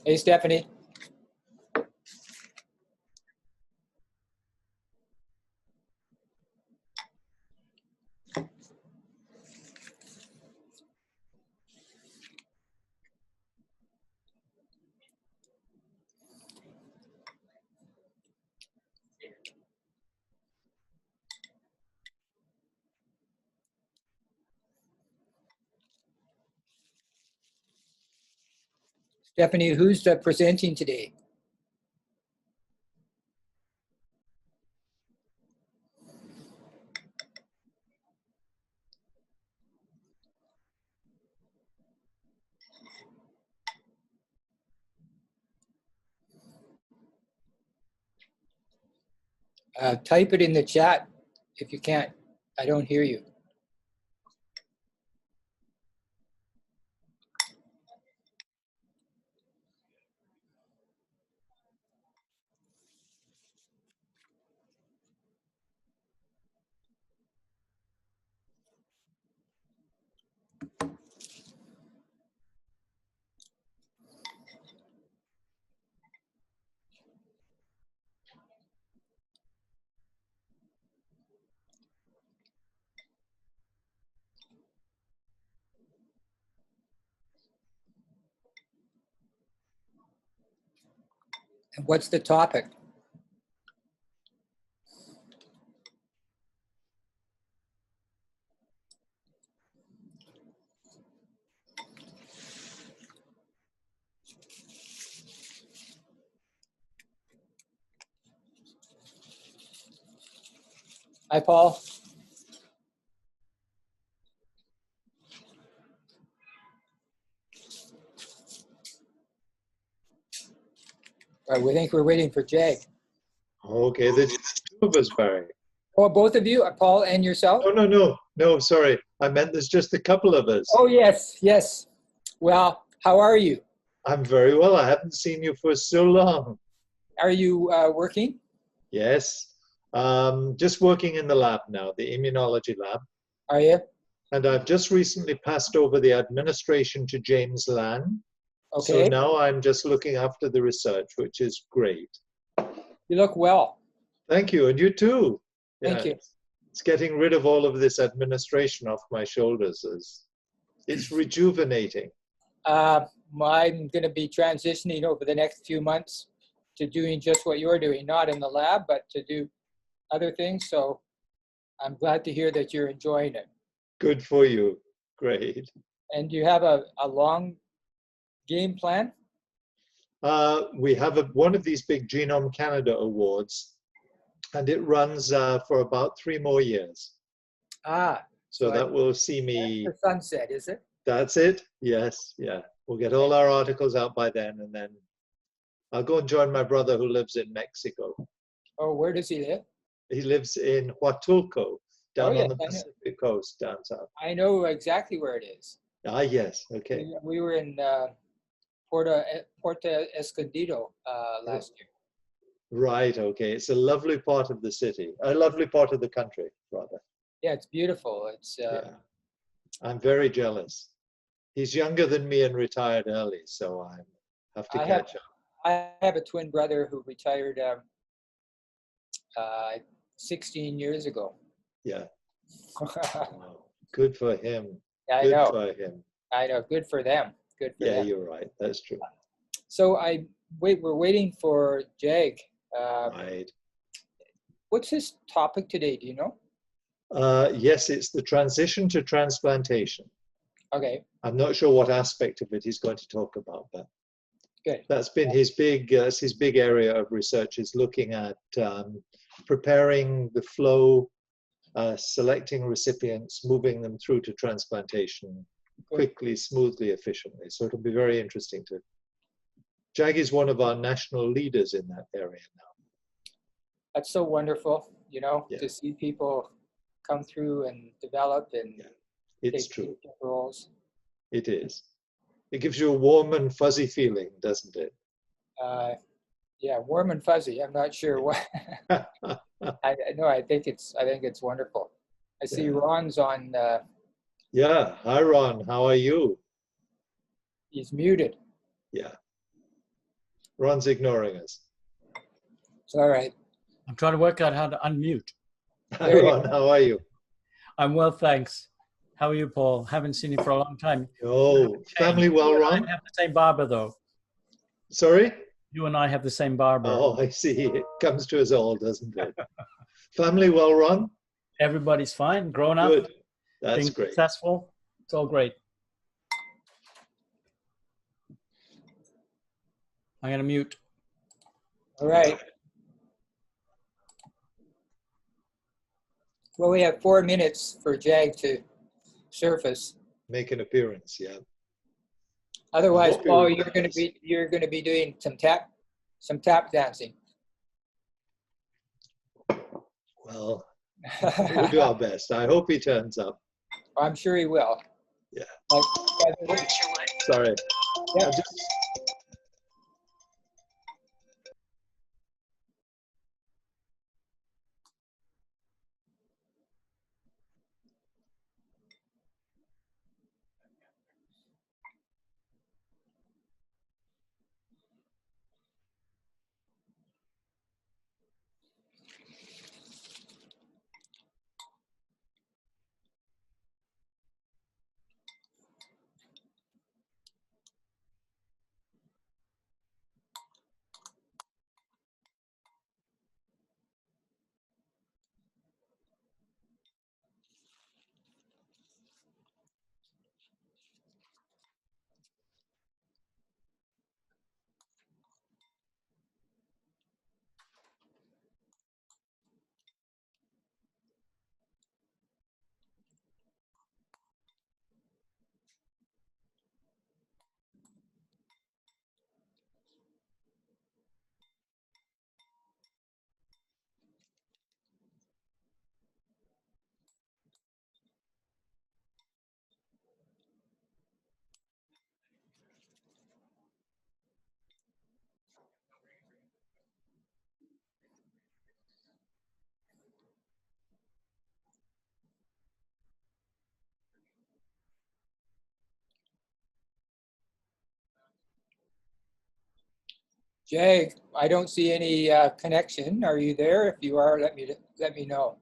Hey, Stephanie. Stephanie, who's presenting today? Type it in the chat if you can't. I don't hear you. And what's the topic? Hi, Paul. All right, we think we're waiting for Jag. Okay, there's two of us, Barry. Oh, both of you, Paul and yourself? No, sorry. I meant there's just a couple of us. Oh, yes, yes. Well, how are you? I'm very well. I haven't seen you for so long. Are you working? Yes. Just working in the lab now, the immunology lab. Are you? And I've just recently passed over the administration to James Lan. Okay. So now I'm just looking after the research, which is great. You look well. Thank you. And you too. Thank you. It's getting rid of all of this administration off my shoulders. It's rejuvenating. I'm going to be transitioning over the next few months to doing just what you're doing, not in the lab, but to do other things. So I'm glad to hear that you're enjoying it. Good for you. Great. And do you have a long game plan? We have one of these big Genome Canada awards, and it runs for about 3 more years. Ah. So that will see me. The sunset, is it? That's it. Yes. Yeah. We'll get all our articles out by then, and then I'll go and join my brother who lives in Mexico. Oh, where does he live? He lives in Huatulco, down on the Pacific coast, down south. I know exactly where it is. Ah, yes. Okay. We were in Puerto Escondido last year. Right. Okay. It's a lovely part of the city, a lovely part of the country, rather. Yeah, it's beautiful. It's. Yeah. I'm very jealous. He's younger than me and retired early, so I have to catch up. I have a twin brother who retired 16 years ago. Yeah. Wow. Good for him. Yeah, Good for him. I know. Good for them. Good for them. Yeah, you're right. That's true. So we're waiting for Jag. Right. What's his topic today? Do you know? Yes, it's the transition to transplantation. Okay. I'm not sure what aspect of it he's going to talk about, but good. That's been his big area of research, is looking at preparing the flow, selecting recipients, moving them through to transplantation quickly, smoothly, efficiently. So it'll be very interesting to. Jag is one of our national leaders in that area now. That's so wonderful, to see people come through and develop and it's true. roles. It is. It gives you a warm and fuzzy feeling, doesn't it? Yeah, warm and fuzzy. I'm not sure what. I think it's wonderful. I see Ron's on. Yeah. Hi, Ron. How are you? He's muted. Yeah. Ron's ignoring us. It's all right. I'm trying to work out how to unmute. Hi, Ron. How are you? I'm well, thanks. How are you, Paul? Haven't seen you for a long time. Oh, family well, Ron? I have the same barber, though. Sorry? You and I have the same barber. Oh, I see. It comes to us all, doesn't it? Family well, Ron? Everybody's fine, grown up, Good. That's being great. successful. It's all great. I'm going to mute. All right. Well, we have 4 minutes for Jag to surface. Make an appearance, yeah. Otherwise, hope Paul, he you're going to be doing some tap dancing. Well, we'll do our best. I hope he turns up. I'm sure he will. Yeah. Like, Sorry. yeah. Jag, I don't see any connection. Are you there? If you are, let me know.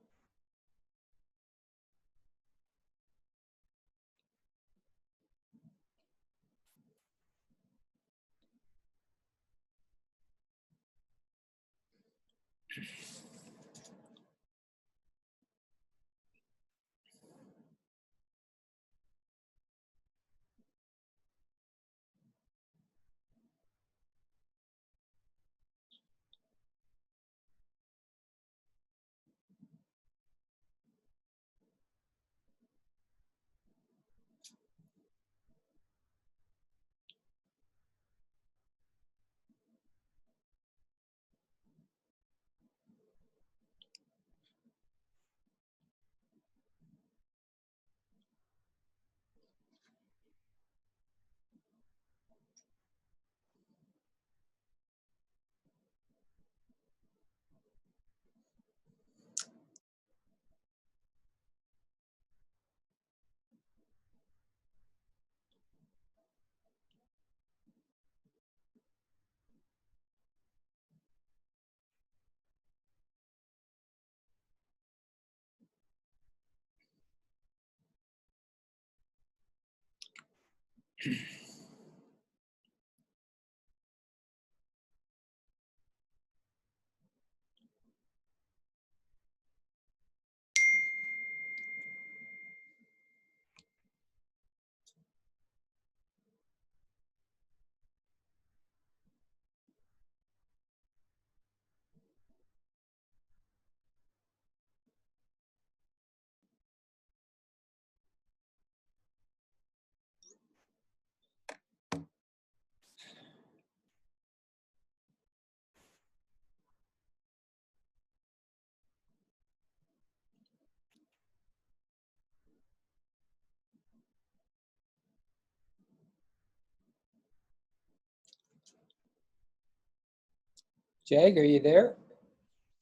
Jag, are you there?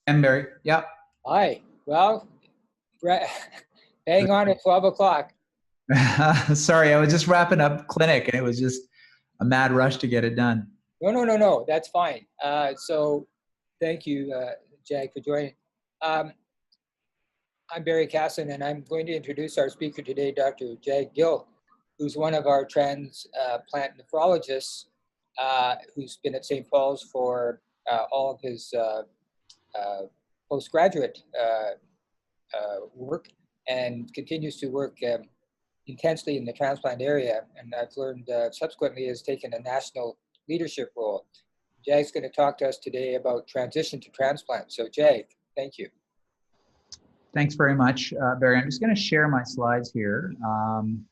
Barry, yeah. Hi. Well, hang on at 12 o'clock. Sorry, I was just wrapping up clinic and it was just a mad rush to get it done. No. That's fine. So thank you, Jag, for joining. I'm Barry Casson, and I'm going to introduce our speaker today, Dr. Gill, who's one of our transplant nephrologists, who's been at St. Paul's for all of his postgraduate work and continues to work intensely in the transplant area. And I've learned subsequently has taken a national leadership role. Jag's going to talk to us today about transition to transplant. So Jag, thank you. Thanks very much, Barry. I'm just going to share my slides here.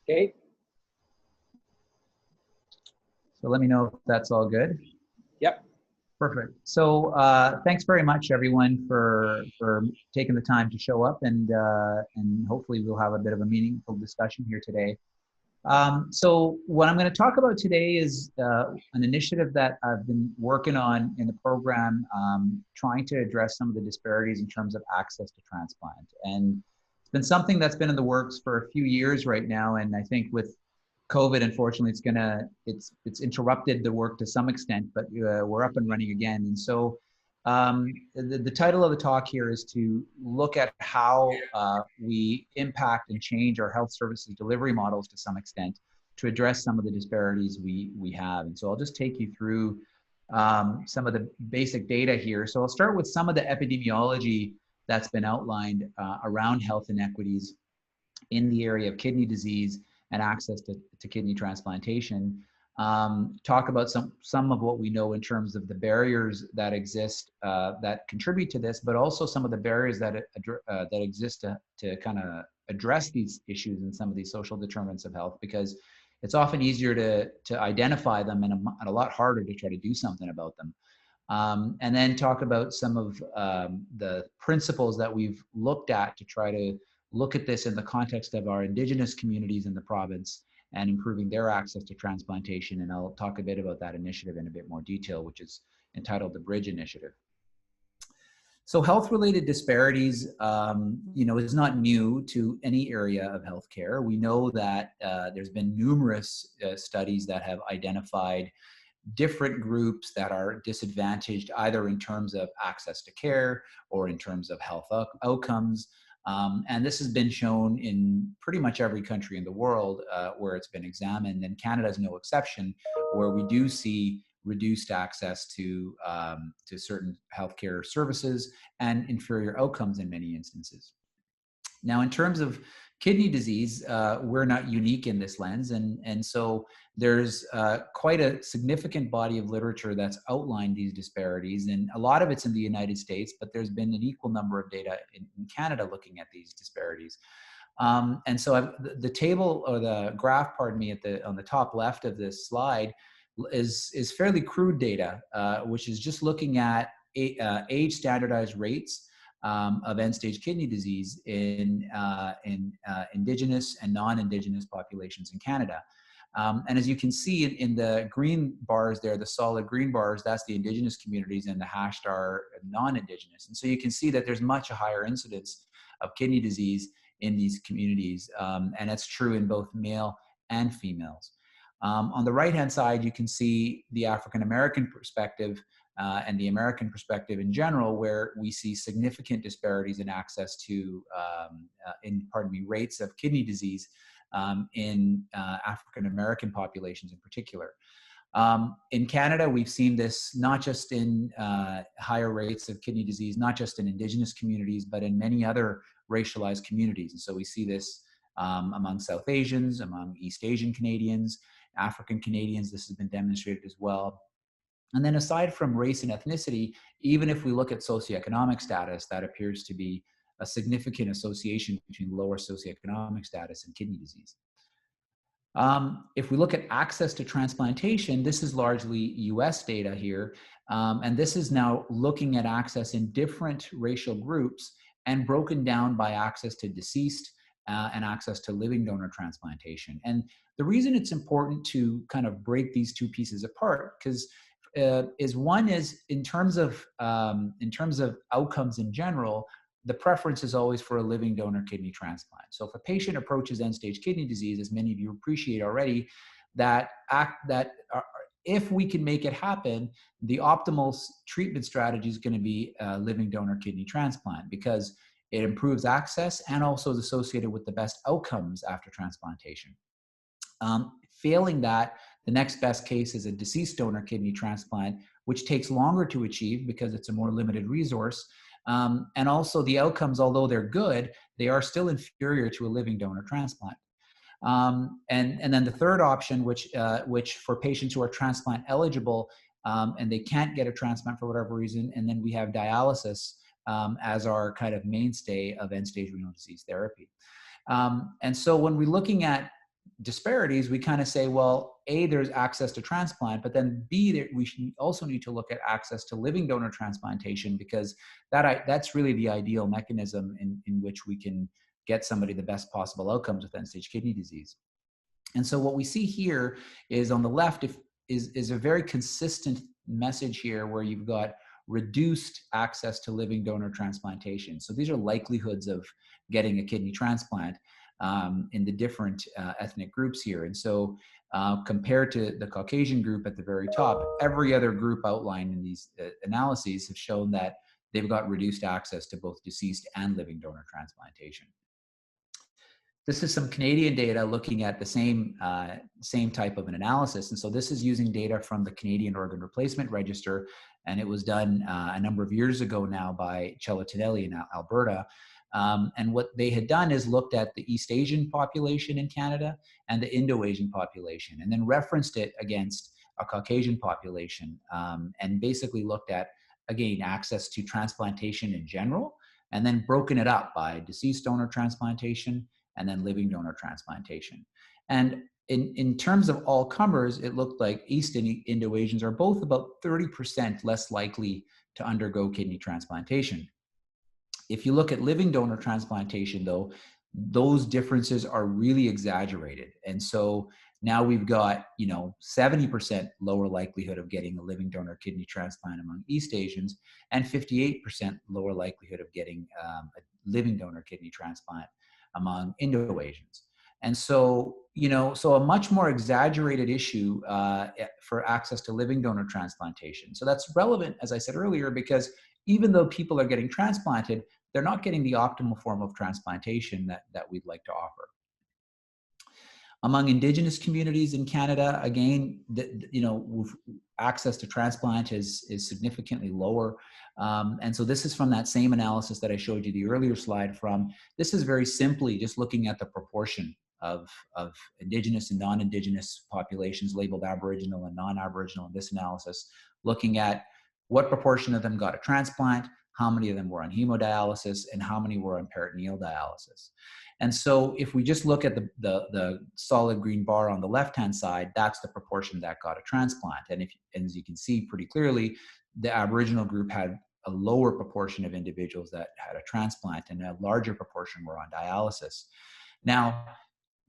Okay. So let me know if that's all good. Yep. Perfect. So thanks very much, everyone, for taking the time to show up, and hopefully we'll have a bit of a meaningful discussion here today. So what I'm going to talk about today is an initiative that I've been working on in the program, trying to address some of the disparities in terms of access to transplant. And it's been something that's been in the works for a few years right now, and I think with COVID, unfortunately, it's interrupted the work to some extent, but we're up and running again. And so the title of the talk here is to look at how we impact and change our health services delivery models to some extent to address some of the disparities we have. And so I'll just take you through some of the basic data here. So I'll start with some of the epidemiology that's been outlined around health inequities in the area of kidney disease and access to kidney transplantation. Talk about some of what we know in terms of the barriers that exist that contribute to this, but also some of the barriers that exist to kind of address these issues and some of these social determinants of health, because it's often easier to identify them and a lot harder to try to do something about them. And then talk about some of the principles that we've looked at to try to look at this in the context of our Indigenous communities in the province and improving their access to transplantation. And I'll talk a bit about that initiative in a bit more detail, which is entitled the Bridge Initiative. So health-related disparities, is not new to any area of healthcare. We know that there's been numerous studies that have identified different groups that are disadvantaged either in terms of access to care or in terms of health outcomes. And this has been shown in pretty much every country in the world where it's been examined, and Canada is no exception, where we do see reduced access to certain healthcare services and inferior outcomes in many instances. Now, in terms of kidney disease, we're not unique in this lens, and so there's quite a significant body of literature that's outlined these disparities, and a lot of it's in the United States, but there's been an equal number of data in Canada looking at these disparities. And so the table, or the graph, pardon me, on the top left of this slide is fairly crude data, which is just looking at age standardized rates of end-stage kidney disease in Indigenous and non-Indigenous populations in Canada. And as you can see in the green bars there, the solid green bars, that's the Indigenous communities, and the hashed are non-Indigenous. And so you can see that there's much a higher incidence of kidney disease in these communities, and that's true in both male and females. On the right-hand side, you can see the African-American perspective and the American perspective in general, where we see significant disparities in access to, rates of kidney disease in African-American populations in particular. In Canada, we've seen this not just in higher rates of kidney disease, not just in Indigenous communities, but in many other racialized communities. And so we see this among South Asians, among East Asian Canadians, African Canadians. This has been demonstrated as well. And then aside from race and ethnicity, even if we look at socioeconomic status, that appears to be a significant association between lower socioeconomic status and kidney disease. If we look at access to transplantation, this is largely US data here. And this is now looking at access in different racial groups and broken down by access to deceased and access to living donor transplantation. And the reason it's important to kind of break these two pieces apart, because one is in terms of outcomes in general, the preference is always for a living donor kidney transplant. So if a patient approaches end-stage kidney disease, as many of you appreciate already, that if we can make it happen, the optimal treatment strategy is going to be a living donor kidney transplant, because it improves access and also is associated with the best outcomes after transplantation. Failing that, the next best case is a deceased donor kidney transplant, which takes longer to achieve because it's a more limited resource. And also the outcomes, although they're good, they are still inferior to a living donor transplant. And then the third option, which for patients who are transplant eligible and they can't get a transplant for whatever reason, and then we have dialysis as our kind of mainstay of end-stage renal disease therapy. And so when we're looking at disparities, we kind of say, well, A, there's access to transplant, but then B, we should also need to look at access to living donor transplantation, because that's really the ideal mechanism in which we can get somebody the best possible outcomes with end-stage kidney disease. And so what we see here is on the left is a very consistent message here, where you've got reduced access to living donor transplantation. So these are likelihoods of getting a kidney transplant in the different ethnic groups here. And so compared to the Caucasian group at the very top, every other group outlined in these analyses have shown that they've got reduced access to both deceased and living donor transplantation. This is some Canadian data looking at the same type of an analysis. And so this is using data from the Canadian Organ Replacement Register, and it was done a number of years ago now by Celatinelli in Alberta. And what they had done is looked at the East Asian population in Canada and the Indo-Asian population, and then referenced it against a Caucasian population, and basically looked at, again, access to transplantation in general, and then broken it up by deceased donor transplantation and then living donor transplantation. And in terms of all comers, it looked like East and Indo-Asians are both about 30% less likely to undergo kidney transplantation. If you look at living donor transplantation, though, those differences are really exaggerated. And so now we've got, 70% lower likelihood of getting a living donor kidney transplant among East Asians, and 58% lower likelihood of getting a living donor kidney transplant among Indo-Asians. And so, so a much more exaggerated issue for access to living donor transplantation. So that's relevant, as I said earlier, because even though people are getting transplanted, they're not getting the optimal form of transplantation that we'd like to offer. Among Indigenous communities in Canada, again, access to transplant is significantly lower. And so this is from that same analysis that I showed you the earlier slide from. This is very simply just looking at the proportion of Indigenous and non-Indigenous populations labeled Aboriginal and non-Aboriginal in this analysis, looking at what proportion of them got a transplant, how many of them were on hemodialysis, and how many were on peritoneal dialysis. And so if we just look at the solid green bar on the left-hand side, that's the proportion that got a transplant. And as you can see pretty clearly, the Aboriginal group had a lower proportion of individuals that had a transplant, and a larger proportion were on dialysis. Now,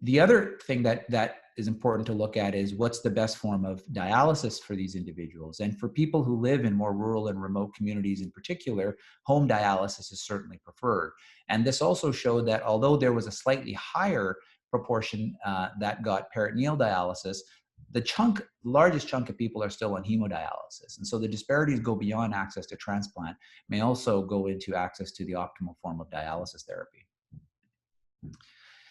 the other thing that is important to look at is what's the best form of dialysis for these individuals. And for people who live in more rural and remote communities in particular, home dialysis is certainly preferred. And this also showed that although there was a slightly higher proportion that got peritoneal dialysis, the largest chunk of people are still on hemodialysis. And so the disparities go beyond access to transplant, may also go into access to the optimal form of dialysis therapy.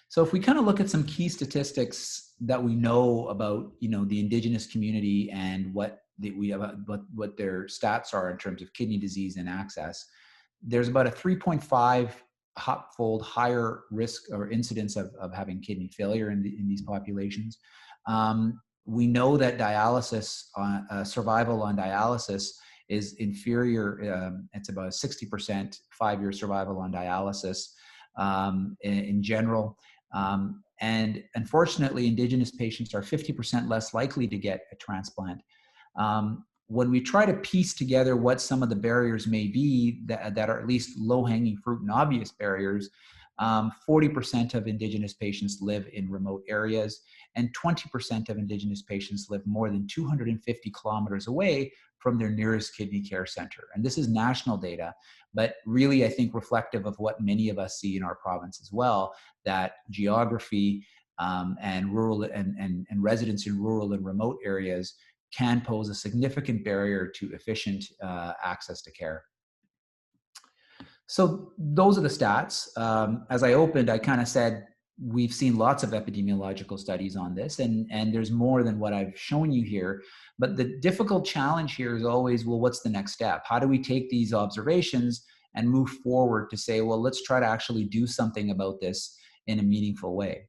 So if we kind of look at some key statistics that we know about, the Indigenous community and what their stats are in terms of kidney disease and access, there's about a 3.5-fold higher risk or incidence of having kidney failure in these populations. We know that dialysis, survival on dialysis is inferior. It's about a 60% 5-year survival on dialysis in general. And unfortunately, Indigenous patients are 50% less likely to get a transplant. When we try to piece together what some of the barriers may be that are at least low-hanging fruit and obvious barriers, 40% of Indigenous patients live in remote areas, and 20% of Indigenous patients live more than 250 kilometers away from their nearest kidney care center. And this is national data, but really, I think, reflective of what many of us see in our province as well, that geography and rural and residents in rural and remote areas can pose a significant barrier to efficient access to care. So those are the stats. As I opened, I kind of said, we've seen lots of epidemiological studies on this, and there's more than what I've shown you here. But the difficult challenge here is always, well, what's the next step? How do we take these observations and move forward to say, well, let's try to actually do something about this in a meaningful way?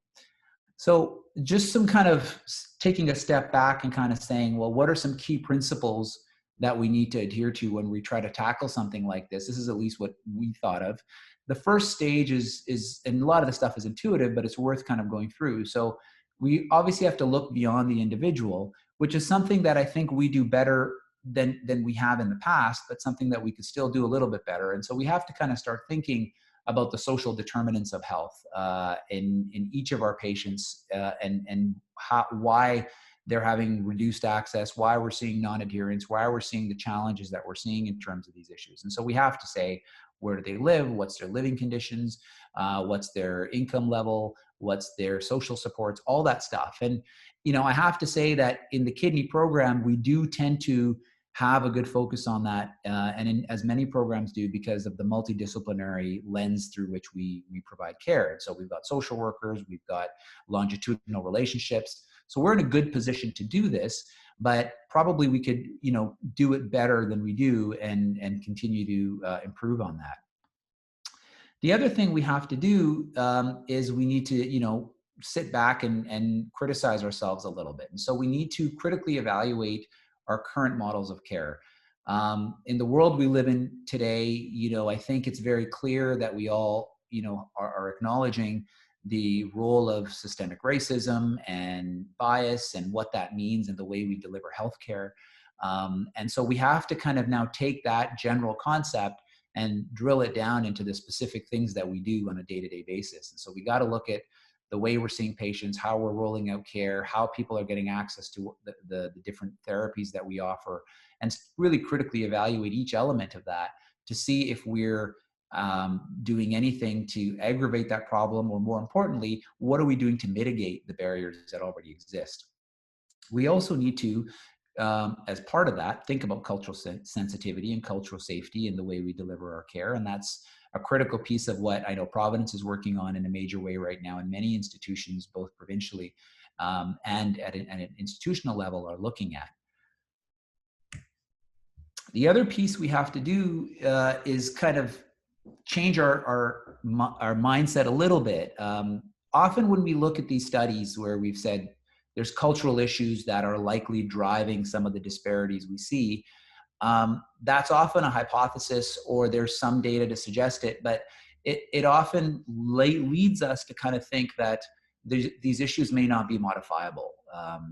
So just some kind of taking a step back and kind of saying, well, what are some key principles that we need to adhere to when we try to tackle something like this? This is at least what we thought of. The first stage is, and a lot of the stuff is intuitive, but it's worth kind of going through. So we obviously have to look beyond the individual, which is something that I think we do better than we have in the past, but something that we could still do a little bit better. And so we have to kind of start thinking about the social determinants of health in each of our patients, and why they're having reduced access, why we're seeing non-adherence, why we're seeing the challenges that we're seeing in terms of these issues. And so we have to say, where do they live? What's their living conditions? What's their income level? What's their social supports? All that stuff. And, you know, I have to say that in the kidney program, we do tend to have a good focus on that, as many programs do, because of the multidisciplinary lens through which we provide care. And so we've got social workers, we've got longitudinal relationships. So we're in a good position to do this, but probably we could, you know, do it better than we do and continue to improve on that. The other thing we have to do is we need to, you know, sit back and criticize ourselves a little bit. And so we need to critically evaluate our current models of care. In the world we live in today, you know, I think it's very clear that we all, you know, are acknowledging the role of systemic racism and bias and what that means in the way we deliver healthcare. And so we have to kind of now take that general concept and drill it down into the specific things that we do on a day-to-day basis. And so we got to look at the way we're seeing patients, how we're rolling out care, how people are getting access to the different therapies that we offer, and really critically evaluate each element of that to see if we're doing anything to aggravate that problem, or more importantly, what are we doing to mitigate the barriers that already exist? We also need to, as part of that, think about cultural sensitivity and cultural safety in the way we deliver our care. And that's a critical piece of what I know Providence is working on in a major way right now, and many institutions, both provincially and at an institutional level, are looking at. The other piece we have to do is kind of change our mindset a little bit. Often when we look at these studies where we've said there's cultural issues that are likely driving some of the disparities we see, that's often a hypothesis, or there's some data to suggest it, but it often leads us to kind of think that these issues may not be modifiable.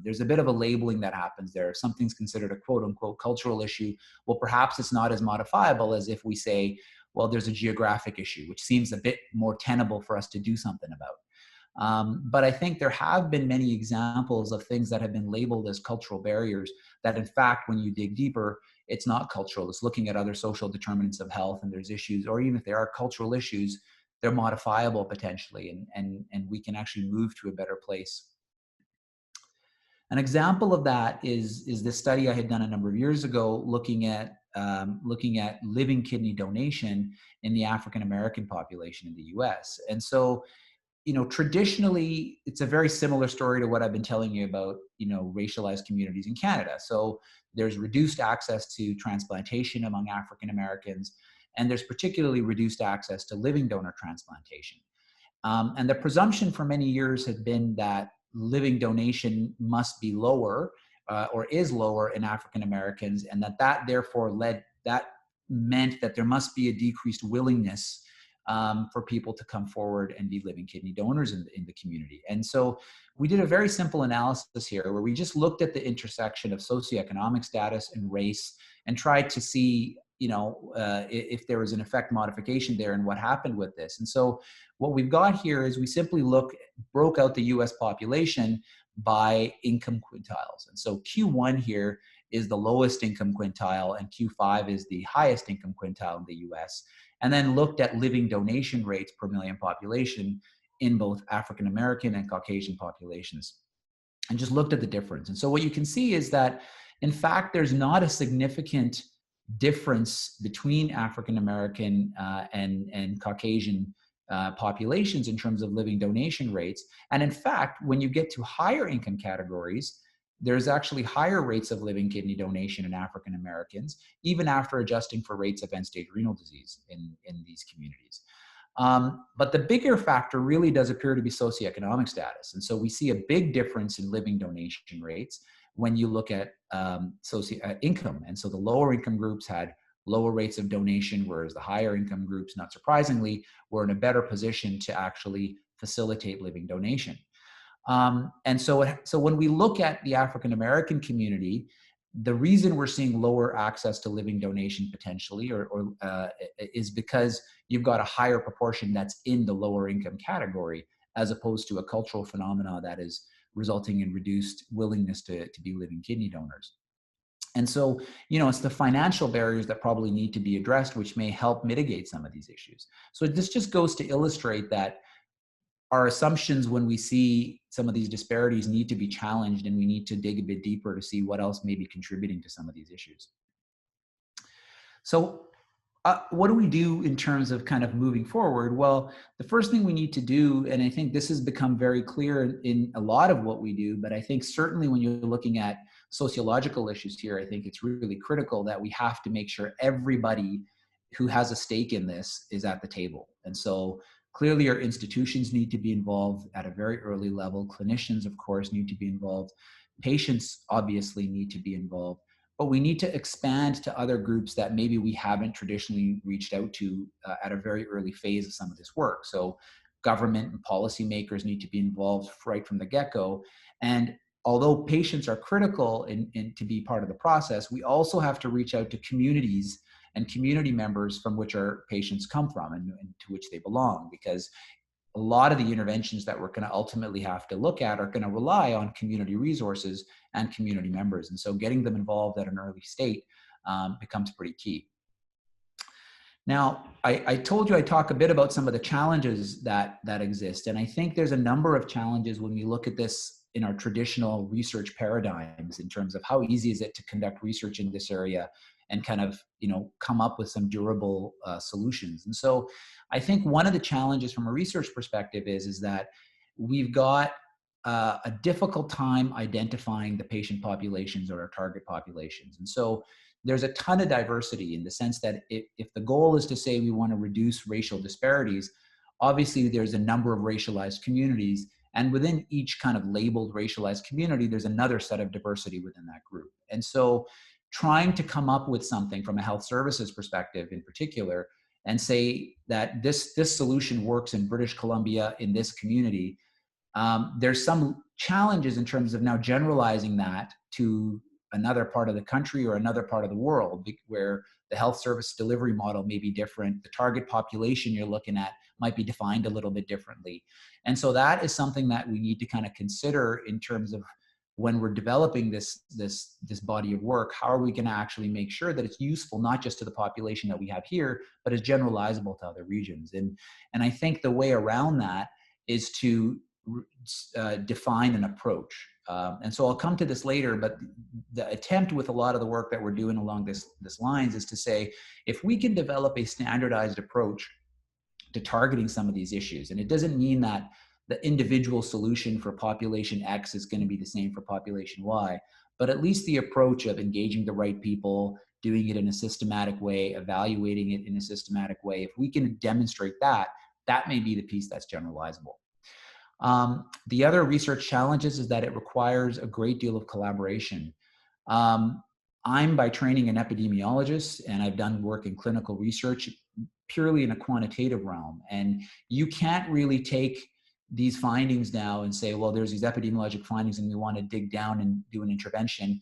There's a bit of a labeling that happens there. If something's considered a quote unquote cultural issue, well, perhaps it's not as modifiable as if we say, well, there's a geographic issue, which seems a bit more tenable for us to do something about. But I think there have been many examples of things that have been labeled as cultural barriers that, in fact, when you dig deeper, it's not cultural. It's looking at other social determinants of health, and there's issues, or even if there are cultural issues, they're modifiable potentially, and we can actually move to a better place. An example of that is this study I had done a number of years ago looking at living kidney donation in the African American population in the US. And so, you know, traditionally, it's a very similar story to what I've been telling you about, you know, racialized communities in Canada. So there's reduced access to transplantation among African Americans, and there's particularly reduced access to living donor transplantation. And the presumption for many years had been that living donation must be lower or is lower in African Americans, and that therefore meant that there must be a decreased willingness for people to come forward and be living kidney donors in the community. And so we did a very simple analysis here where we just looked at the intersection of socioeconomic status and race and tried to see, you know, if there was an effect modification there and what happened with this. And so what we've got here is we simply broke out the US population by income quintiles. And so Q1 here is the lowest income quintile, and Q5 is the highest income quintile in the US, and then looked at living donation rates per million population in both African American and Caucasian populations, and just looked at the difference. And so what you can see is that In fact, there's not a significant difference between African American and Caucasian populations in terms of living donation rates. And in fact, when you get to higher income categories, there's actually higher rates of living kidney donation in African Americans, even after adjusting for rates of end-stage renal disease in these communities. But the bigger factor really does appear to be socioeconomic status. And so we see a big difference in living donation rates when you look at income. And so the lower income groups had lower rates of donation, whereas the higher income groups, not surprisingly, were in a better position to actually facilitate living donation. And so when we look at the African American community, the reason we're seeing lower access to living donation potentially is because you've got a higher proportion that's in the lower income category, as opposed to a cultural phenomena that is resulting in reduced willingness to be living kidney donors. And so, it's the financial barriers that probably need to be addressed, which may help mitigate some of these issues. So this just goes to illustrate that our assumptions when we see some of these disparities need to be challenged, and we need to dig a bit deeper to see what else may be contributing to some of these issues. So what do we do in terms of kind of moving forward? Well, the first thing we need to do, and I think this has become very clear in a lot of what we do, but I think certainly when you're looking at sociological issues here, I think it's really critical that we have to make sure everybody who has a stake in this is at the table. And so clearly our institutions need to be involved at a very early level. Clinicians, of course, need to be involved. Patients obviously need to be involved. But we need to expand to other groups that maybe we haven't traditionally reached out to at a very early phase of some of this work. So government and policymakers need to be involved right from the get-go. And although patients are critical to be part of the process, we also have to reach out to communities and community members from which our patients come from and to which they belong, because a lot of the interventions that we're going to ultimately have to look at are going to rely on community resources and community members. And so getting them involved at an early state becomes pretty key. Now, I told you I'd talk a bit about some of the challenges that exist. And I think there's a number of challenges when we look at this in our traditional research paradigms in terms of how easy is it to conduct research in this area and kind of, come up with some durable solutions. And so I think one of the challenges from a research perspective is that we've got a difficult time identifying the patient populations or our target populations. And so there's a ton of diversity in the sense that if the goal is to say we want to reduce racial disparities, obviously there's a number of racialized communities, and within each kind of labeled racialized community, there's another set of diversity within that group. And so trying to come up with something from a health services perspective in particular and say that this solution works in British Columbia in this community, there's some challenges in terms of now generalizing that to another part of the country or another part of the world where the health service delivery model may be different. The target population you're looking at might be defined a little bit differently. And so that is something that we need to kind of consider in terms of when we're developing this body of work. How are we going to actually make sure that it's useful not just to the population that we have here, but is generalizable to other regions? And I think the way around that is to define an approach. And so I'll come to this later, but the attempt with a lot of the work that we're doing along this lines is to say, if we can develop a standardized approach to targeting some of these issues, and it doesn't mean that the individual solution for population X is going to be the same for population Y, but at least the approach of engaging the right people, doing it in a systematic way, evaluating it in a systematic way, if we can demonstrate that, that may be the piece that's generalizable. The other research challenges is that it requires a great deal of collaboration. I'm by training an epidemiologist, and I've done work in clinical research purely in a quantitative realm. And you can't really take these findings now and say, well, there's these epidemiologic findings and we want to dig down and do an intervention.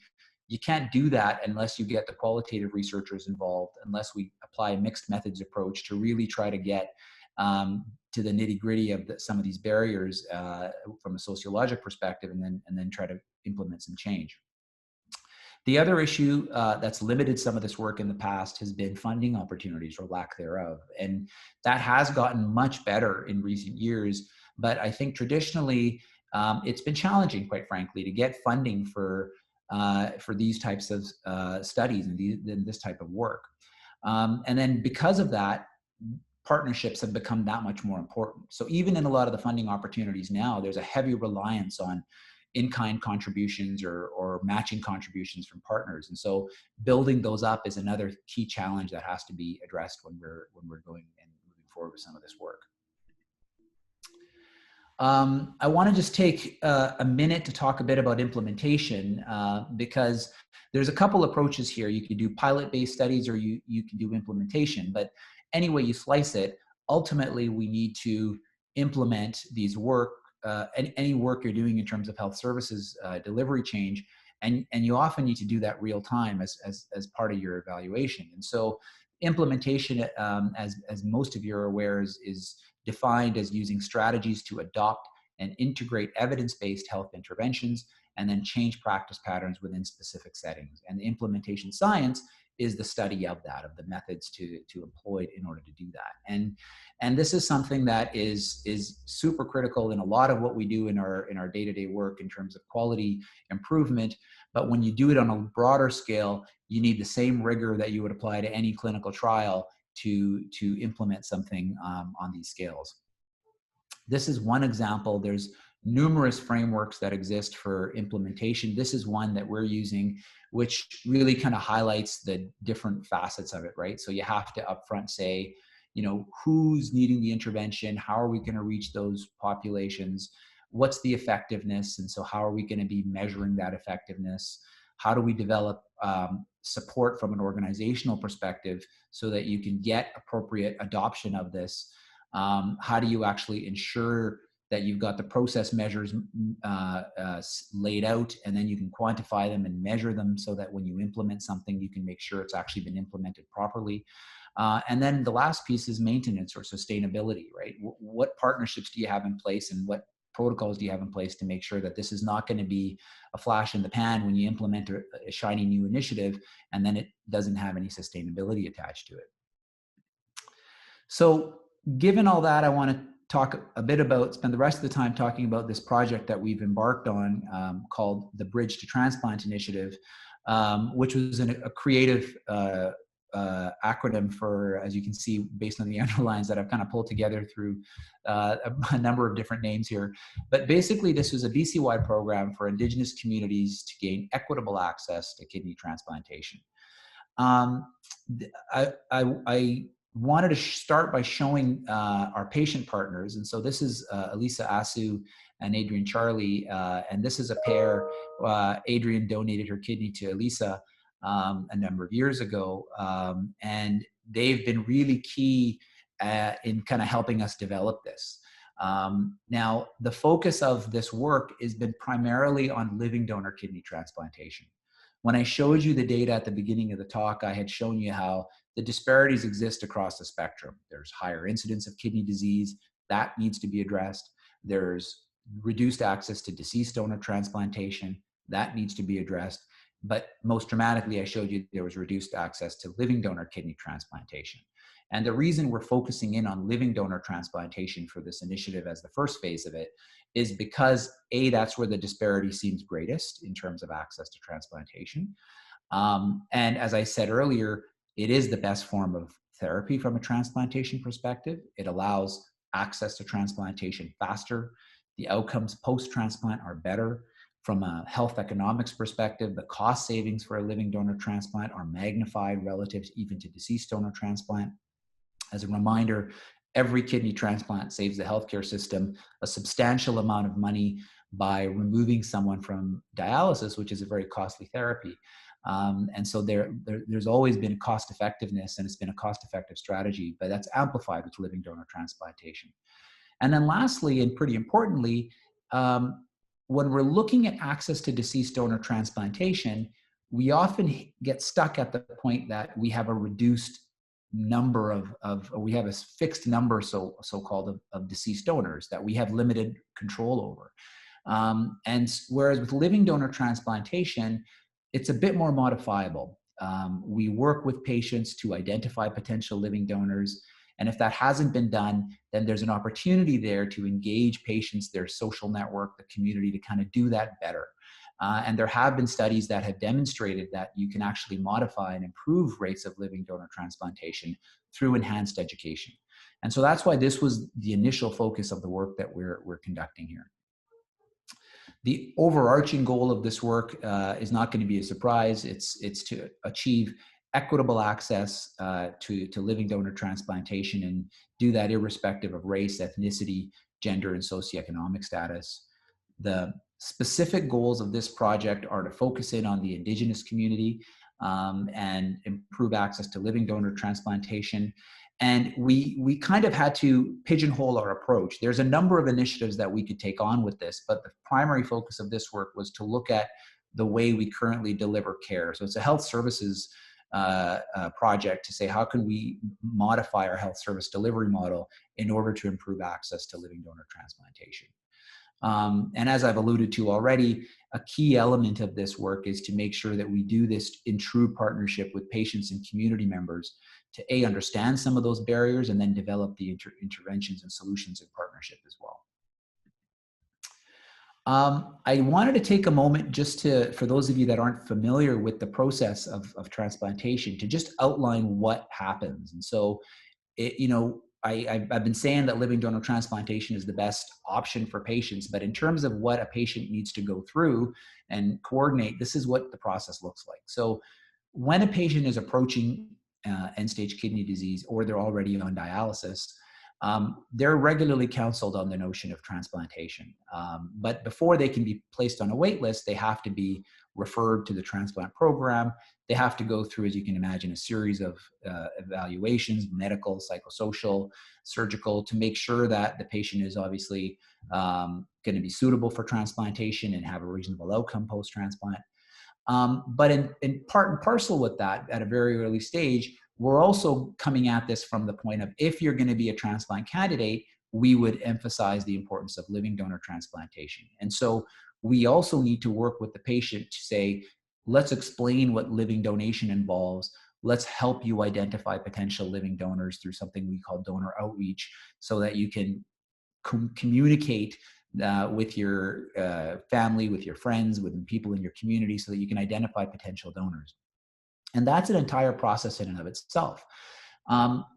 You can't do that unless you get the qualitative researchers involved, unless we apply a mixed methods approach to really try to get to the nitty gritty of some of these barriers from a sociologic perspective, and then try to implement some change. The other issue that's limited some of this work in the past has been funding opportunities or lack thereof. And that has gotten much better in recent years. But I think traditionally, it's been challenging, quite frankly, to get funding for for these types of studies and this type of work. And then because of that, partnerships have become that much more important. So even in a lot of the funding opportunities now, there's a heavy reliance on in-kind contributions or matching contributions from partners. And so building those up is another key challenge that has to be addressed when we're going and moving forward with some of this work. I want to just take a minute to talk a bit about implementation because there's a couple approaches here. You can do pilot-based studies or you can do implementation, but any way you slice it, ultimately we need to implement these work, any work you're doing in terms of health services delivery change, and you often need to do that real time as part of your evaluation. And so implementation, as most of you are aware, is defined as using strategies to adopt and integrate evidence-based health interventions and then change practice patterns within specific settings. And the implementation science is the study of that, of the methods to employ in order to do that. And this is something that is super critical in a lot of what we do in our day-to-day work in terms of quality improvement. But when you do it on a broader scale, you need the same rigor that you would apply to any clinical trial to implement something on these scales. This is one example. There's numerous frameworks that exist for implementation. This is one that we're using, which really kind of highlights the different facets of it, right? So you have to upfront say, you know, who's needing the intervention? How are we going to reach those populations? What's the effectiveness? And so how are we going to be measuring that effectiveness? How do we develop support from an organizational perspective so that you can get appropriate adoption of this? How do you actually ensure that you've got the process measures laid out, and then you can quantify them and measure them so that when you implement something, you can make sure it's actually been implemented properly. And then the last piece is maintenance or sustainability, right? What partnerships do you have in place and what protocols do you have in place to make sure that this is not going to be a flash in the pan when you implement a shiny new initiative and then it doesn't have any sustainability attached to it? So given all that, I want to talk a bit about, spend the rest of the time talking about this project that we've embarked on called the Bridge to Transplant Initiative, which was a creative acronym for, as you can see, based on the underlines that I've kind of pulled together through a number of different names here. But basically, this was a BC-wide program for Indigenous communities to gain equitable access to kidney transplantation. I wanted to start by showing our patient partners. And so this is Elisa Asu and Adrian Charlie. And this is a pair. Adrian donated her kidney to Elisa a number of years ago. And they've been really key in kind of helping us develop this. Now, the focus of this work has been primarily on living donor kidney transplantation. When I showed you the data at the beginning of the talk, I had shown you how the disparities exist across the spectrum. There's higher incidence of kidney disease that needs to be addressed. There's reduced access to deceased donor transplantation that needs to be addressed. But most dramatically, I showed you there was reduced access to living donor kidney transplantation. And the reason we're focusing in on living donor transplantation for this initiative as the first phase of it is because A, that's where the disparity seems greatest in terms of access to transplantation. And as I said earlier, it is the best form of therapy from a transplantation perspective. It allows access to transplantation faster. The outcomes post-transplant are better. From a health economics perspective, the cost savings for a living donor transplant are magnified relative even to deceased donor transplant. As a reminder, every kidney transplant saves the healthcare system a substantial amount of money by removing someone from dialysis, which is a very costly therapy. And so there's always been cost effectiveness, and it's been a cost-effective strategy, but that's amplified with living donor transplantation. And then lastly, and pretty importantly, when we're looking at access to deceased donor transplantation, we often get stuck at the point that we have a reduced number we have a fixed number, so-called, of deceased donors that we have limited control over. And whereas with living donor transplantation, it's a bit more modifiable. We work with patients to identify potential living donors. And if that hasn't been done, then there's an opportunity there to engage patients, their social network, the community, to kind of do that better. And there have been studies that have demonstrated that you can actually modify and improve rates of living donor transplantation through enhanced education. And so that's why this was the initial focus of the work that we're conducting here. The overarching goal of this work is not going to be a surprise. It's to achieve equitable access to living donor transplantation, and do that irrespective of race, ethnicity, gender, and socioeconomic status. The specific goals of this project are to focus in on the Indigenous community and improve access to living donor transplantation. And we kind of had to pigeonhole our approach. There's a number of initiatives that we could take on with this, but the primary focus of this work was to look at the way we currently deliver care. So it's a health services project to say, how can we modify our health service delivery model in order to improve access to living donor transplantation? And as I've alluded to already, a key element of this work is to make sure that we do this in true partnership with patients and community members to understand some of those barriers and then develop the interventions and solutions in partnership as well. I wanted to take a moment just for those of you that aren't familiar with the process of transplantation, to just outline what happens. And so, I've been saying that living donor transplantation is the best option for patients, but in terms of what a patient needs to go through and coordinate, this is what the process looks like. So when a patient is approaching end-stage kidney disease, or they're already on dialysis, they're regularly counseled on the notion of transplantation. But before they can be placed on a wait list, they have to be referred to the transplant program. They have to go through, as you can imagine, a series of evaluations, medical, psychosocial, surgical, to make sure that the patient is obviously going to be suitable for transplantation and have a reasonable outcome post-transplant. But in part and parcel with that, at a very early stage, we're also coming at this from the point of, if you're going to be a transplant candidate, we would emphasize the importance of living donor transplantation. And so we also need to work with the patient to say, let's explain what living donation involves. Let's help you identify potential living donors through something we call donor outreach, so that you can communicate with your family, with your friends, with people in your community, so that you can identify potential donors. And that's an entire process in and of itself.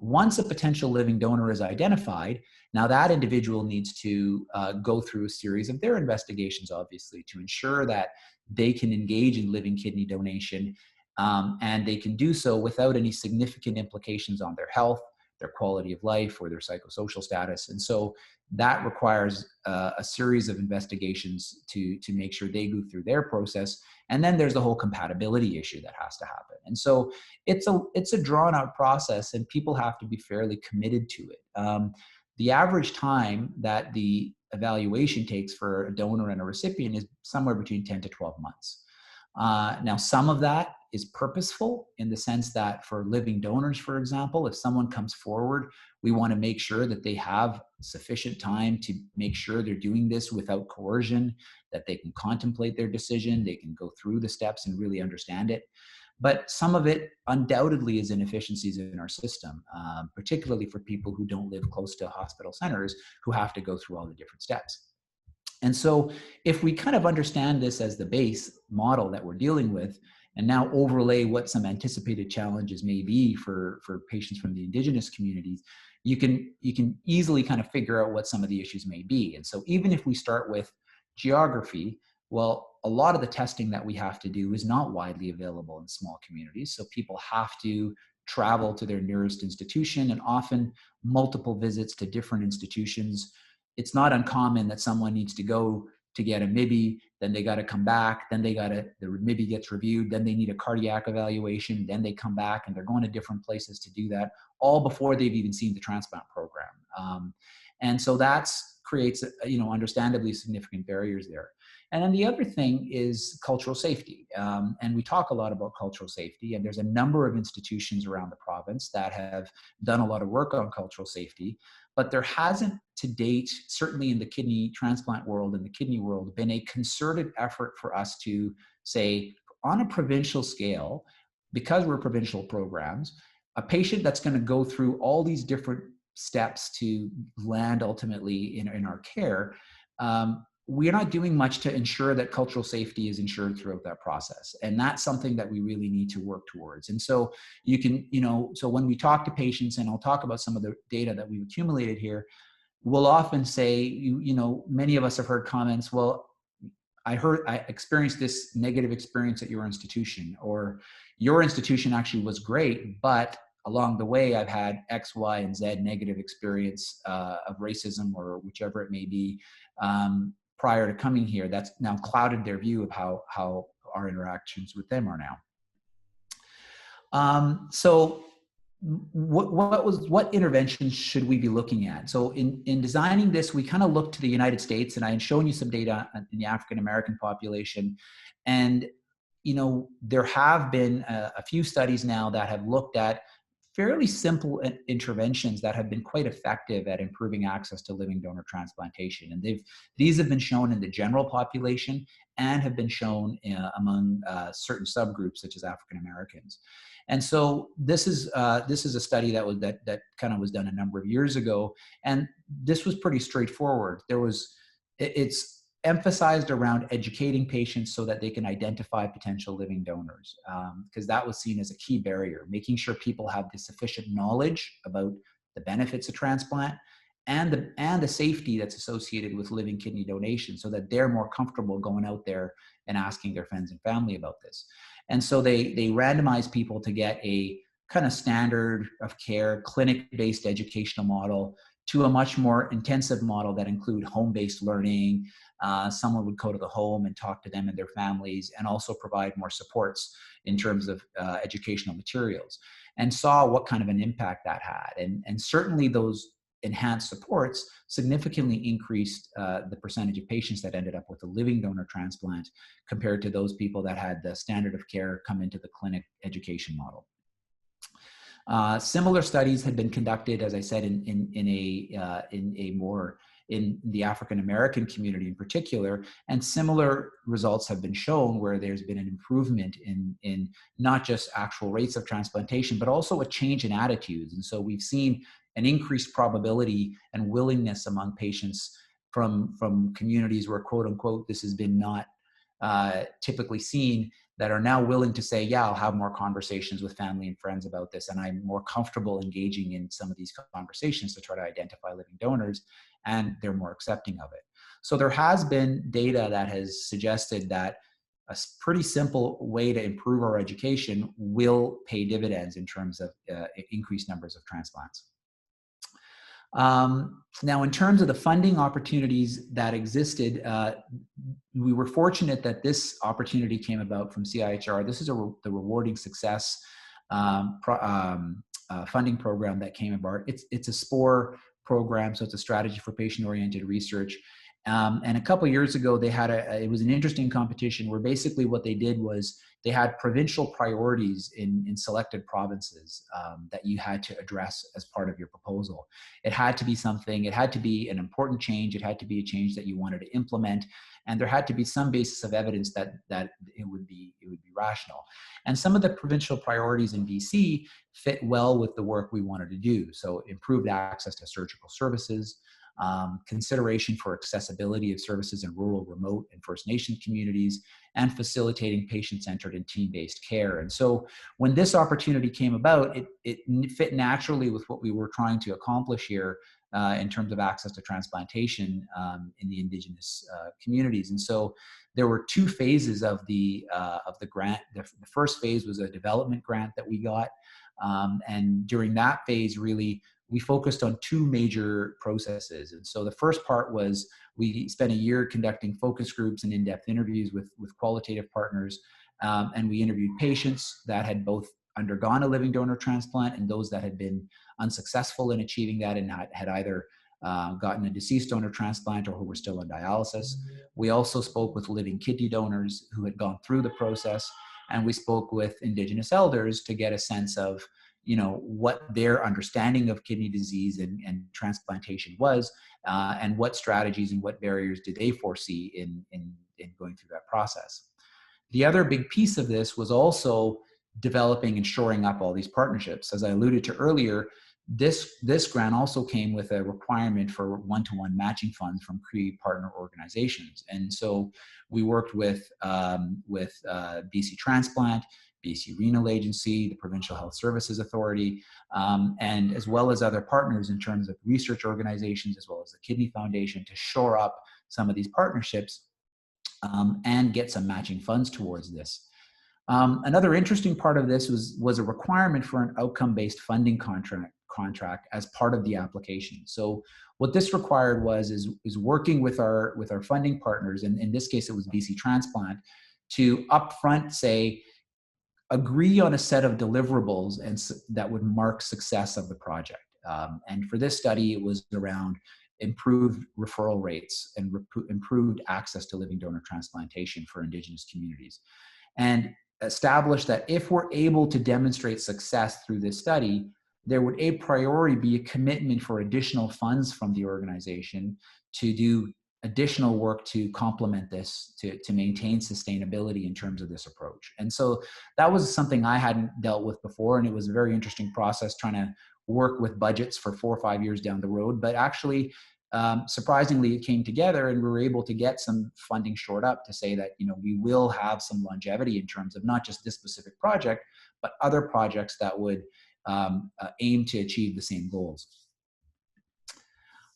Once a potential living donor is identified, now that individual needs to go through a series of their investigations, obviously, to ensure that they can engage in living kidney donation, and they can do so without any significant implications on their health, their quality of life, or their psychosocial status. And so that requires a series of investigations to make sure they go through their process. And then there's the whole compatibility issue that has to happen. And so it's a drawn out process, and people have to be fairly committed to it. The average time that the evaluation takes for a donor and a recipient is somewhere between 10 to 12 months. Now, some of that is purposeful, in the sense that for living donors, for example, if someone comes forward, we want to make sure that they have sufficient time to make sure they're doing this without coercion, that they can contemplate their decision, they can go through the steps and really understand it. But some of it undoubtedly is inefficiencies in our system, particularly for people who don't live close to hospital centers, who have to go through all the different steps. And so if we kind of understand this as the base model that we're dealing with, and now overlay what some anticipated challenges may be for patients from the Indigenous communities, you can easily kind of figure out what some of the issues may be. And so even if we start with geography, well, a lot of the testing that we have to do is not widely available in small communities. So people have to travel to their nearest institution, and often multiple visits to different institutions. It's not uncommon that someone needs to go to get a MIBI, then they got to come back, then the MIBI gets reviewed, then they need a cardiac evaluation, then they come back, and they're going to different places to do that, all before they've even seen the transplant program. And so that creates, understandably significant barriers there. And then the other thing is cultural safety. And we talk a lot about cultural safety, and there's a number of institutions around the province that have done a lot of work on cultural safety, but there hasn't to date, certainly in the kidney transplant world and the kidney world, been a concerted effort for us to say, on a provincial scale, because we're provincial programs, a patient that's going to go through all these different steps to land ultimately in our care, we're not doing much to ensure that cultural safety is ensured throughout that process. And that's something that we really need to work towards. And so you can, so when we talk to patients, and I'll talk about some of the data that we've accumulated here, we'll often say, many of us have heard comments, well, I experienced this negative experience at your institution, or your institution actually was great, but along the way, I've had X, Y, and Z negative experience of racism or whichever it may be prior to coming here. That's now clouded their view of how our interactions with them are now. So what interventions should we be looking at? So in designing this, we kind of looked to the United States, and I had shown you some data in the African-American population. And, there have been a few studies now that have looked at fairly simple interventions that have been quite effective at improving access to living donor transplantation. And these have been shown in the general population and have been shown among certain subgroups such as African Americans. And so this is a study that kind of was done a number of years ago, and this was pretty straightforward. It's emphasized around educating patients so that they can identify potential living donors, because that was seen as a key barrier, making sure people have the sufficient knowledge about the benefits of transplant and the safety that's associated with living kidney donation, so that they're more comfortable going out there and asking their friends and family about this. And so they randomized people to get a kind of standard of care, clinic-based educational model to a much more intensive model that include home-based learning. Someone would go to the home and talk to them and their families, and also provide more supports in terms of educational materials, and saw what kind of an impact that had. And certainly those enhanced supports significantly increased the percentage of patients that ended up with a living donor transplant compared to those people that had the standard of care come into the clinic education model. Similar studies had been conducted, as I said, in the African American community in particular, and similar results have been shown where there's been an improvement in not just actual rates of transplantation, but also a change in attitudes. And so we've seen an increased probability and willingness among patients from communities where, quote unquote, this has been not typically seen, that are now willing to say, yeah, I'll have more conversations with family and friends about this, and I'm more comfortable engaging in some of these conversations to try to identify living donors, and they're more accepting of it. So there has been data that has suggested that a pretty simple way to improve our education will pay dividends in terms of increased numbers of transplants. Now, in terms of the funding opportunities that existed, we were fortunate that this opportunity came about from CIHR. This is the Rewarding Success funding program that came about. It's a SPORE program, so it's a strategy for patient-oriented research. And a couple of years ago, they had it was an interesting competition where basically what they did was they had provincial priorities in selected provinces that you had to address as part of your proposal. It had to be something, it had to be an important change, it had to be a change that you wanted to implement, and there had to be some basis of evidence that it would be rational. And some of the provincial priorities in BC fit well with the work we wanted to do. So improved access to surgical services, consideration for accessibility of services in rural, remote, and First Nation communities, and facilitating patient-centered and team-based care. And so when this opportunity came about, it fit naturally with what we were trying to accomplish here in terms of access to transplantation in the Indigenous communities. And so there were two phases of the grant. The first phase was a development grant that we got. And during that phase, really, we focused on two major processes. And so the first part was we spent a year conducting focus groups and in-depth interviews with qualitative partners. And we interviewed patients that had both undergone a living donor transplant and those that had been unsuccessful in achieving that and had either gotten a deceased donor transplant or who were still on dialysis. We also spoke with living kidney donors who had gone through the process, and we spoke with Indigenous elders to get a sense of what their understanding of kidney disease and transplantation was, and what strategies and what barriers did they foresee in going through that process. The other big piece of this was also developing and shoring up all these partnerships. As I alluded to earlier, This grant also came with a requirement for one-to-one matching funds from partner organizations. And so we worked with BC Transplant, BC Renal Agency, the Provincial Health Services Authority, and as well as other partners in terms of research organizations, as well as the Kidney Foundation, to shore up some of these partnerships and get some matching funds towards this. Another interesting part of this was a requirement for an outcome-based funding contract as part of the application. So what this required is working with our funding partners, and in this case it was BC Transplant, to upfront say, agree on a set of deliverables and that would mark success of the project. And for this study, it was around improved referral rates and improved access to living donor transplantation for Indigenous communities. And establish that if we're able to demonstrate success through this study, there would a priori be a commitment for additional funds from the organization to do additional work to complement this, to maintain sustainability in terms of this approach. And so that was something I hadn't dealt with before, and it was a very interesting process trying to work with budgets for 4 or 5 years down the road. But actually, surprisingly, it came together, and we were able to get some funding shored up to say that, you know, we will have some longevity in terms of not just this specific project, but other projects that would aim to achieve the same goals.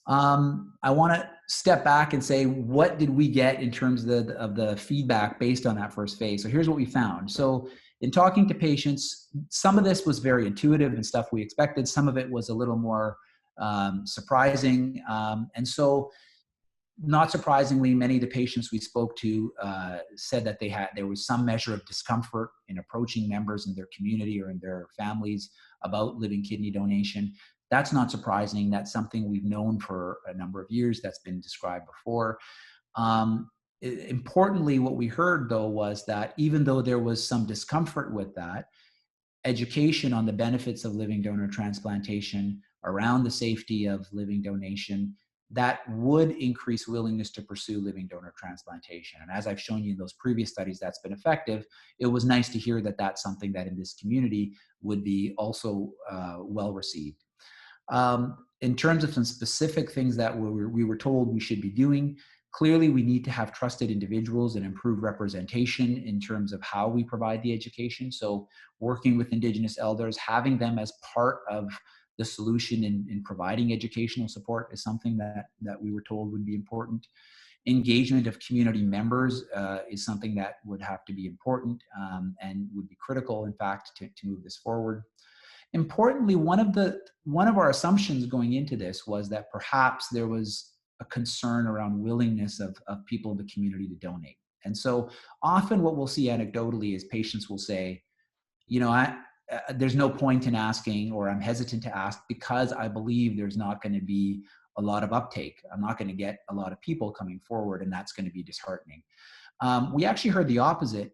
I want to step back and say, what did we get in terms of the feedback based on that first phase? So here's what we found. So in talking to patients, some of this was very intuitive and stuff we expected. Some of it was a little more surprising. And so not surprisingly, many of the patients we spoke to said that there was some measure of discomfort in approaching members in their community or in their families about living kidney donation. That's not surprising. That's something we've known for a number of years. That's been described before. Importantly, what we heard, though, was that even though there was some discomfort with that, education on the benefits of living donor transplantation, around the safety of living donation, that would increase willingness to pursue living donor transplantation. And as I've shown you in those previous studies, that's been effective. It was nice to hear that that's something that in this community would be also well received. In terms of some specific things that we were told we should be doing, clearly we need to have trusted individuals and improve representation in terms of how we provide the education. So working with Indigenous elders, having them as part of the solution in providing educational support is something that we were told would be important. Engagement of community members is something that would have to be important and would be critical, in fact, to move this forward. Importantly, one of our assumptions going into this was that perhaps there was a concern around willingness of people in the community to donate. And so often what we'll see anecdotally is patients will say, you know, there's no point in asking, or I'm hesitant to ask because I believe there's not going to be a lot of uptake. I'm not going to get a lot of people coming forward, and that's going to be disheartening. We actually heard the opposite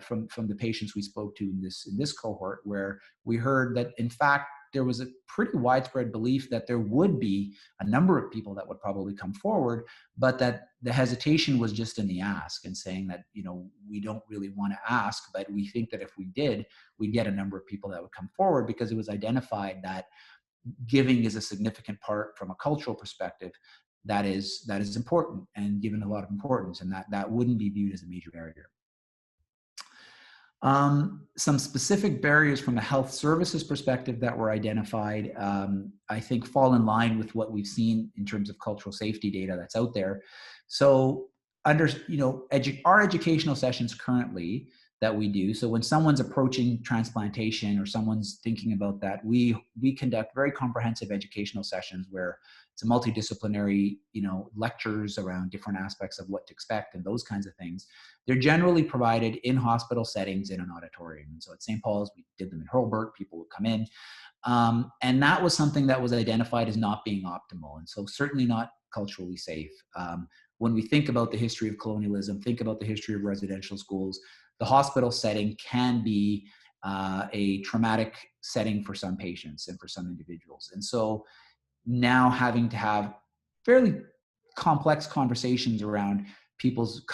from the patients we spoke to in this cohort, where we heard that in fact there was a pretty widespread belief that there would be a number of people that would probably come forward, but that the hesitation was just in the ask, and saying that, you know, we don't really want to ask, but we think that if we did, we'd get a number of people that would come forward, because it was identified that giving is a significant part from a cultural perspective that is important and given a lot of importance, and that wouldn't be viewed as a major barrier. Some specific barriers from a health services perspective that were identified, I think fall in line with what we've seen in terms of cultural safety data that's out there. So our educational sessions currently that we do, so when someone's approaching transplantation or someone's thinking about that, we conduct very comprehensive educational sessions where it's a multidisciplinary, lectures around different aspects of what to expect and those kinds of things. They're generally provided in hospital settings in an auditorium. And so at St. Paul's, we did them in Hurlburt, people would come in. And that was something that was identified as not being optimal. And so certainly not culturally safe. When we think about the history of colonialism, think about the history of residential schools, the hospital setting can be a traumatic setting for some patients and for some individuals. And so now having to have fairly complex conversations around people's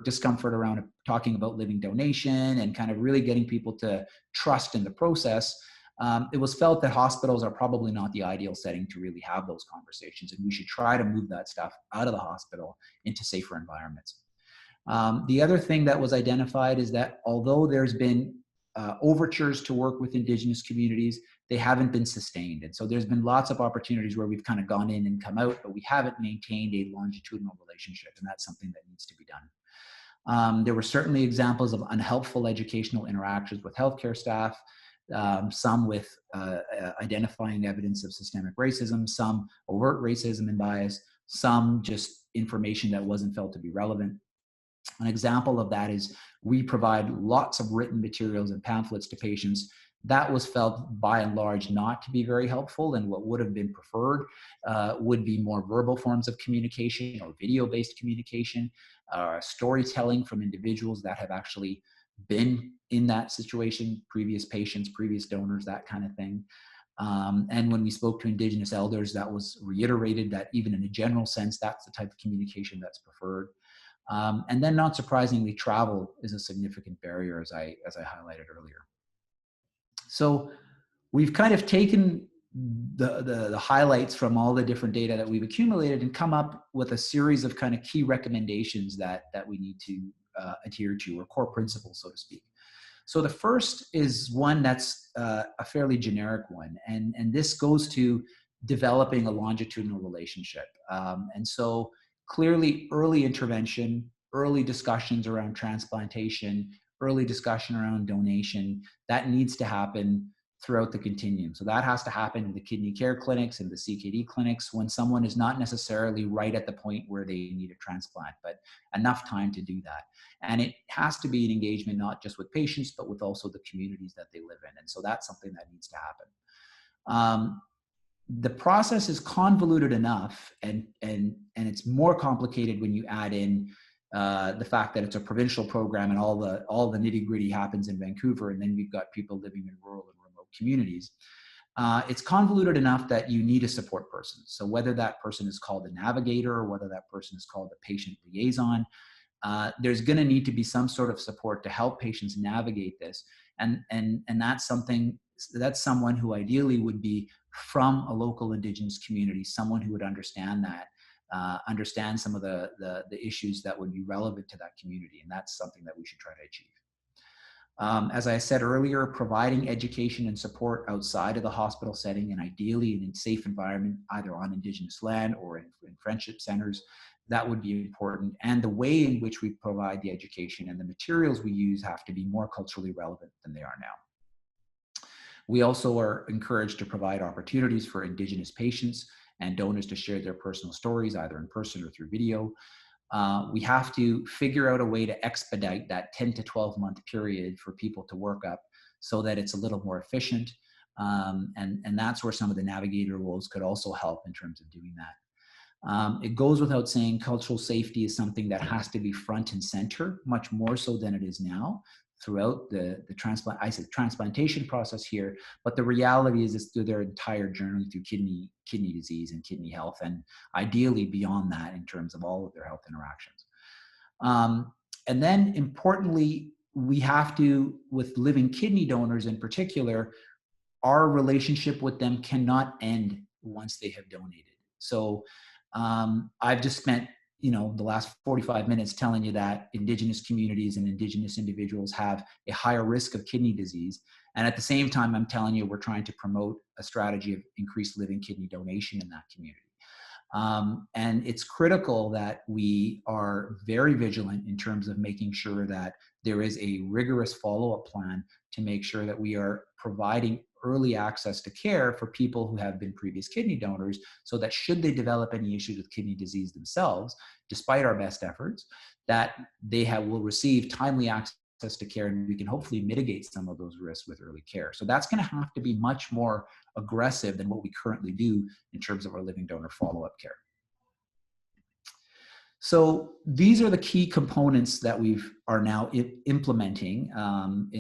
discomfort around talking about living donation and kind of really getting people to trust in the process it was felt that hospitals are probably not the ideal setting to really have those conversations, and we should try to move that stuff out of the hospital into safer environments. The other thing that was identified is that although there's been overtures to work with Indigenous communities, they haven't been sustained. And so there's been lots of opportunities where we've kind of gone in and come out, but we haven't maintained a longitudinal relationship, and that's something that needs to be done. There were certainly examples of unhelpful educational interactions with healthcare staff, some with identifying evidence of systemic racism, some overt racism and bias, some just information that wasn't felt to be relevant. An example of that is we provide lots of written materials and pamphlets to patients. That was felt by and large not to be very helpful, and what would have been preferred would be more verbal forms of communication or video-based communication, storytelling from individuals that have actually been in that situation, previous patients, previous donors, that kind of thing. And when we spoke to Indigenous elders, that was reiterated that even in a general sense, that's the type of communication that's preferred. And then not surprisingly, travel is a significant barrier, as I highlighted earlier. So we've kind of taken the highlights from all the different data that we've accumulated and come up with a series of kind of key recommendations that we need to adhere to, or core principles, so to speak. So the first is one that's a fairly generic one, and this goes to developing a longitudinal relationship. And so clearly early intervention, early discussions around transplantation, early discussion around donation, that needs to happen throughout the continuum. So that has to happen in the kidney care clinics and the CKD clinics when someone is not necessarily right at the point where they need a transplant, but enough time to do that. And it has to be an engagement not just with patients, but with also the communities that they live in. And so that's something that needs to happen. The process is convoluted enough, and it's more complicated when you add in the fact that it's a provincial program and all the nitty gritty happens in Vancouver, and then we've got people living in rural and remote communities. It's convoluted enough that you need a support person. So whether that person is called a navigator or whether that person is called a patient liaison, there's going to need to be some sort of support to help patients navigate this, and that's someone who ideally would be from a local Indigenous community, someone who would understand that, understand some of the issues that would be relevant to that community, and that's something that we should try to achieve. As I said earlier, providing education and support outside of the hospital setting, and ideally in a safe environment, either on Indigenous land or in friendship centers, that would be important. And the way in which we provide the education and the materials we use have to be more culturally relevant than they are now. We also are encouraged to provide opportunities for Indigenous patients and donors to share their personal stories, either in person or through video. We have to figure out a way to expedite that 10 to 12 month period for people to work up so that it's a little more efficient. And that's where some of the navigator roles could also help in terms of doing that. It goes without saying, cultural safety is something that has to be front and center, much more so than it is now throughout the transplantation process here. But the reality is through their entire journey through kidney disease and kidney health, and ideally beyond that in terms of all of their health interactions. And then importantly, we have to, with living kidney donors in particular, our relationship with them cannot end once they have donated. So I've just spent the last 45 minutes telling you that Indigenous communities and Indigenous individuals have a higher risk of kidney disease. And at the same time, I'm telling you, we're trying to promote a strategy of increased living kidney donation in that community. And it's critical that we are very vigilant in terms of making sure that there is a rigorous follow-up plan to make sure that we are providing early access to care for people who have been previous kidney donors, so that should they develop any issues with kidney disease themselves, despite our best efforts, that they will receive timely access to care, and we can hopefully mitigate some of those risks with early care. So that's going to have to be much more aggressive than what we currently do in terms of our living donor follow-up care. So these are the key components that we are now implementing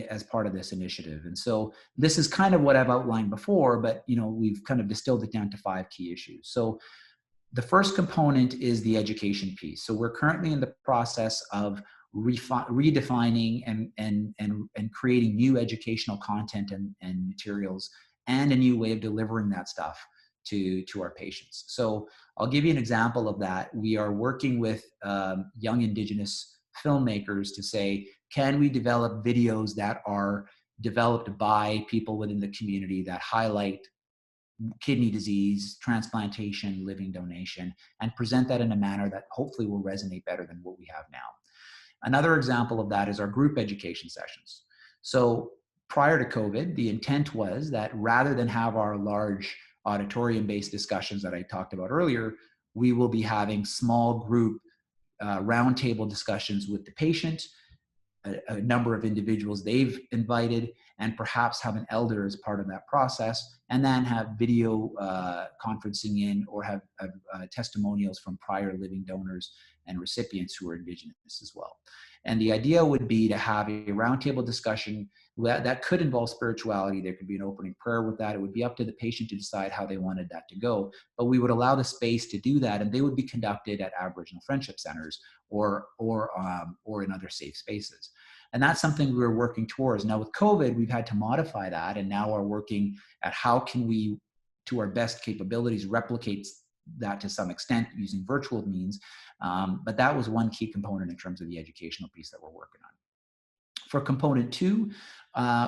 as part of this initiative. And so this is kind of what I've outlined before, but we've kind of distilled it down to 5 key issues. So the first component is the education piece. So we're currently in the process of redefining and creating new educational content and materials and a new way of delivering that stuff to our patients. So I'll give you an example of that. We are working with young Indigenous filmmakers to say, can we develop videos that are developed by people within the community that highlight kidney disease, transplantation, living donation, and present that in a manner that hopefully will resonate better than what we have now. Another example of that is our group education sessions. So prior to COVID, the intent was that rather than have our large auditorium-based discussions that I talked about earlier, we will be having small group roundtable discussions with the patient, a number of individuals they've invited, and perhaps have an elder as part of that process, and then have video conferencing in, or have testimonials from prior living donors and recipients who are Indigenous as well. And the idea would be to have a roundtable discussion that could involve spirituality. There could be an opening prayer with that. It would be up to the patient to decide how they wanted that to go, but we would allow the space to do that, and they would be conducted at Aboriginal Friendship Centers or in other safe spaces. And that's something we're working towards. Now with COVID, we've had to modify that, and now are working at how can we, to our best capabilities, replicate that to some extent using virtual means. But that was one key component in terms of the educational piece that we're working on. For component 2,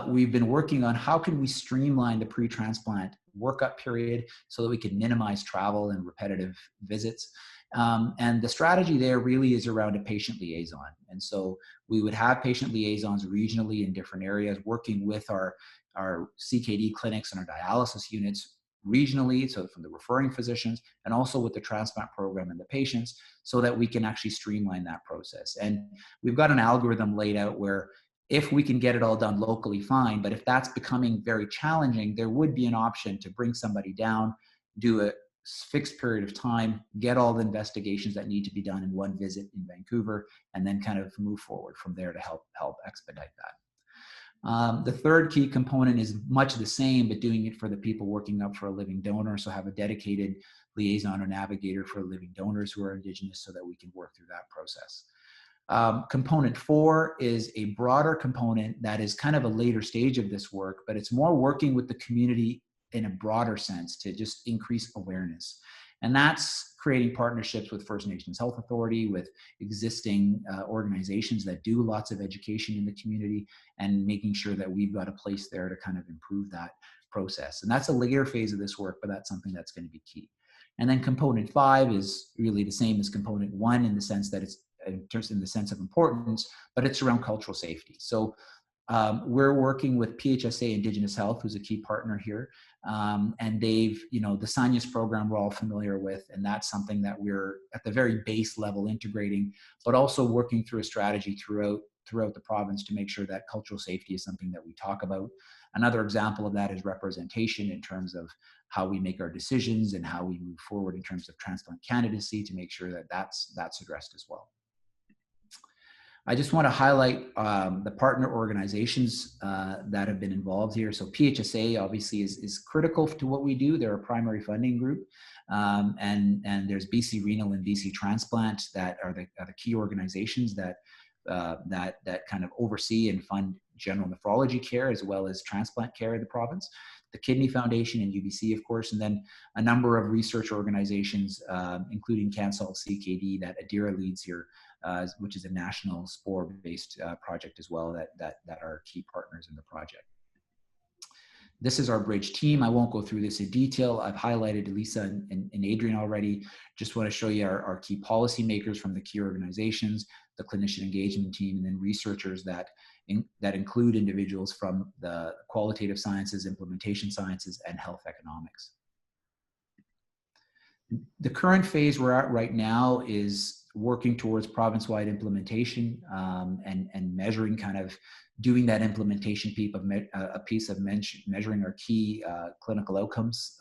we've been working on how can we streamline the pre-transplant workup period so that we can minimize travel and repetitive visits. And the strategy there really is around a patient liaison. And so we would have patient liaisons regionally in different areas, working with our CKD clinics and our dialysis units regionally, so from the referring physicians, and also with the transplant program and the patients, so that we can actually streamline that process. And we've got an algorithm laid out where if we can get it all done locally, fine, but if that's becoming very challenging, there would be an option to bring somebody down, do a fixed period of time, get all the investigations that need to be done in one visit in Vancouver, and then kind of move forward from there to help expedite that. The third key component is much the same, but doing it for the people working up for a living donor. So have a dedicated liaison or navigator for living donors who are Indigenous so that we can work through that process. Component 4 is a broader component that is kind of a later stage of this work, but it's more working with the community in a broader sense to just increase awareness. And that's creating partnerships with First Nations Health Authority, with existing organizations that do lots of education in the community, and making sure that we've got a place there to kind of improve that process. And that's a later phase of this work, but that's something that's going to be key. And then component 5 is really the same as component 1 in the sense that it's in the sense of importance, but it's around cultural safety. So we're working with PHSA Indigenous Health, who's a key partner here. And they've, the SANYAS program we're all familiar with, and that's something that we're at the very base level integrating, but also working through a strategy throughout the province to make sure that cultural safety is something that we talk about. Another example of that is representation in terms of how we make our decisions and how we move forward in terms of transplant candidacy to make sure that that's addressed as well. I just want to highlight the partner organizations that have been involved here. So PHSA obviously is critical to what we do. They're a primary funding group. And there's BC Renal and BC Transplant that are the key organizations that kind of oversee and fund general nephrology care as well as transplant care in the province. The Kidney Foundation and UBC, of course, and then a number of research organizations, including CanSolve CKD that Adira leads here, which is a national spore-based project as well that are key partners in the project. This is our bridge team. I won't go through this in detail. I've highlighted Lisa and Adrian already. Just want to show you our key policymakers from the key organizations, the clinician engagement team, and then researchers that include individuals from the qualitative sciences, implementation sciences, and health economics. The current phase we're at right now is working towards province-wide implementation and measuring, kind of doing that implementation piece of measuring our key clinical outcomes.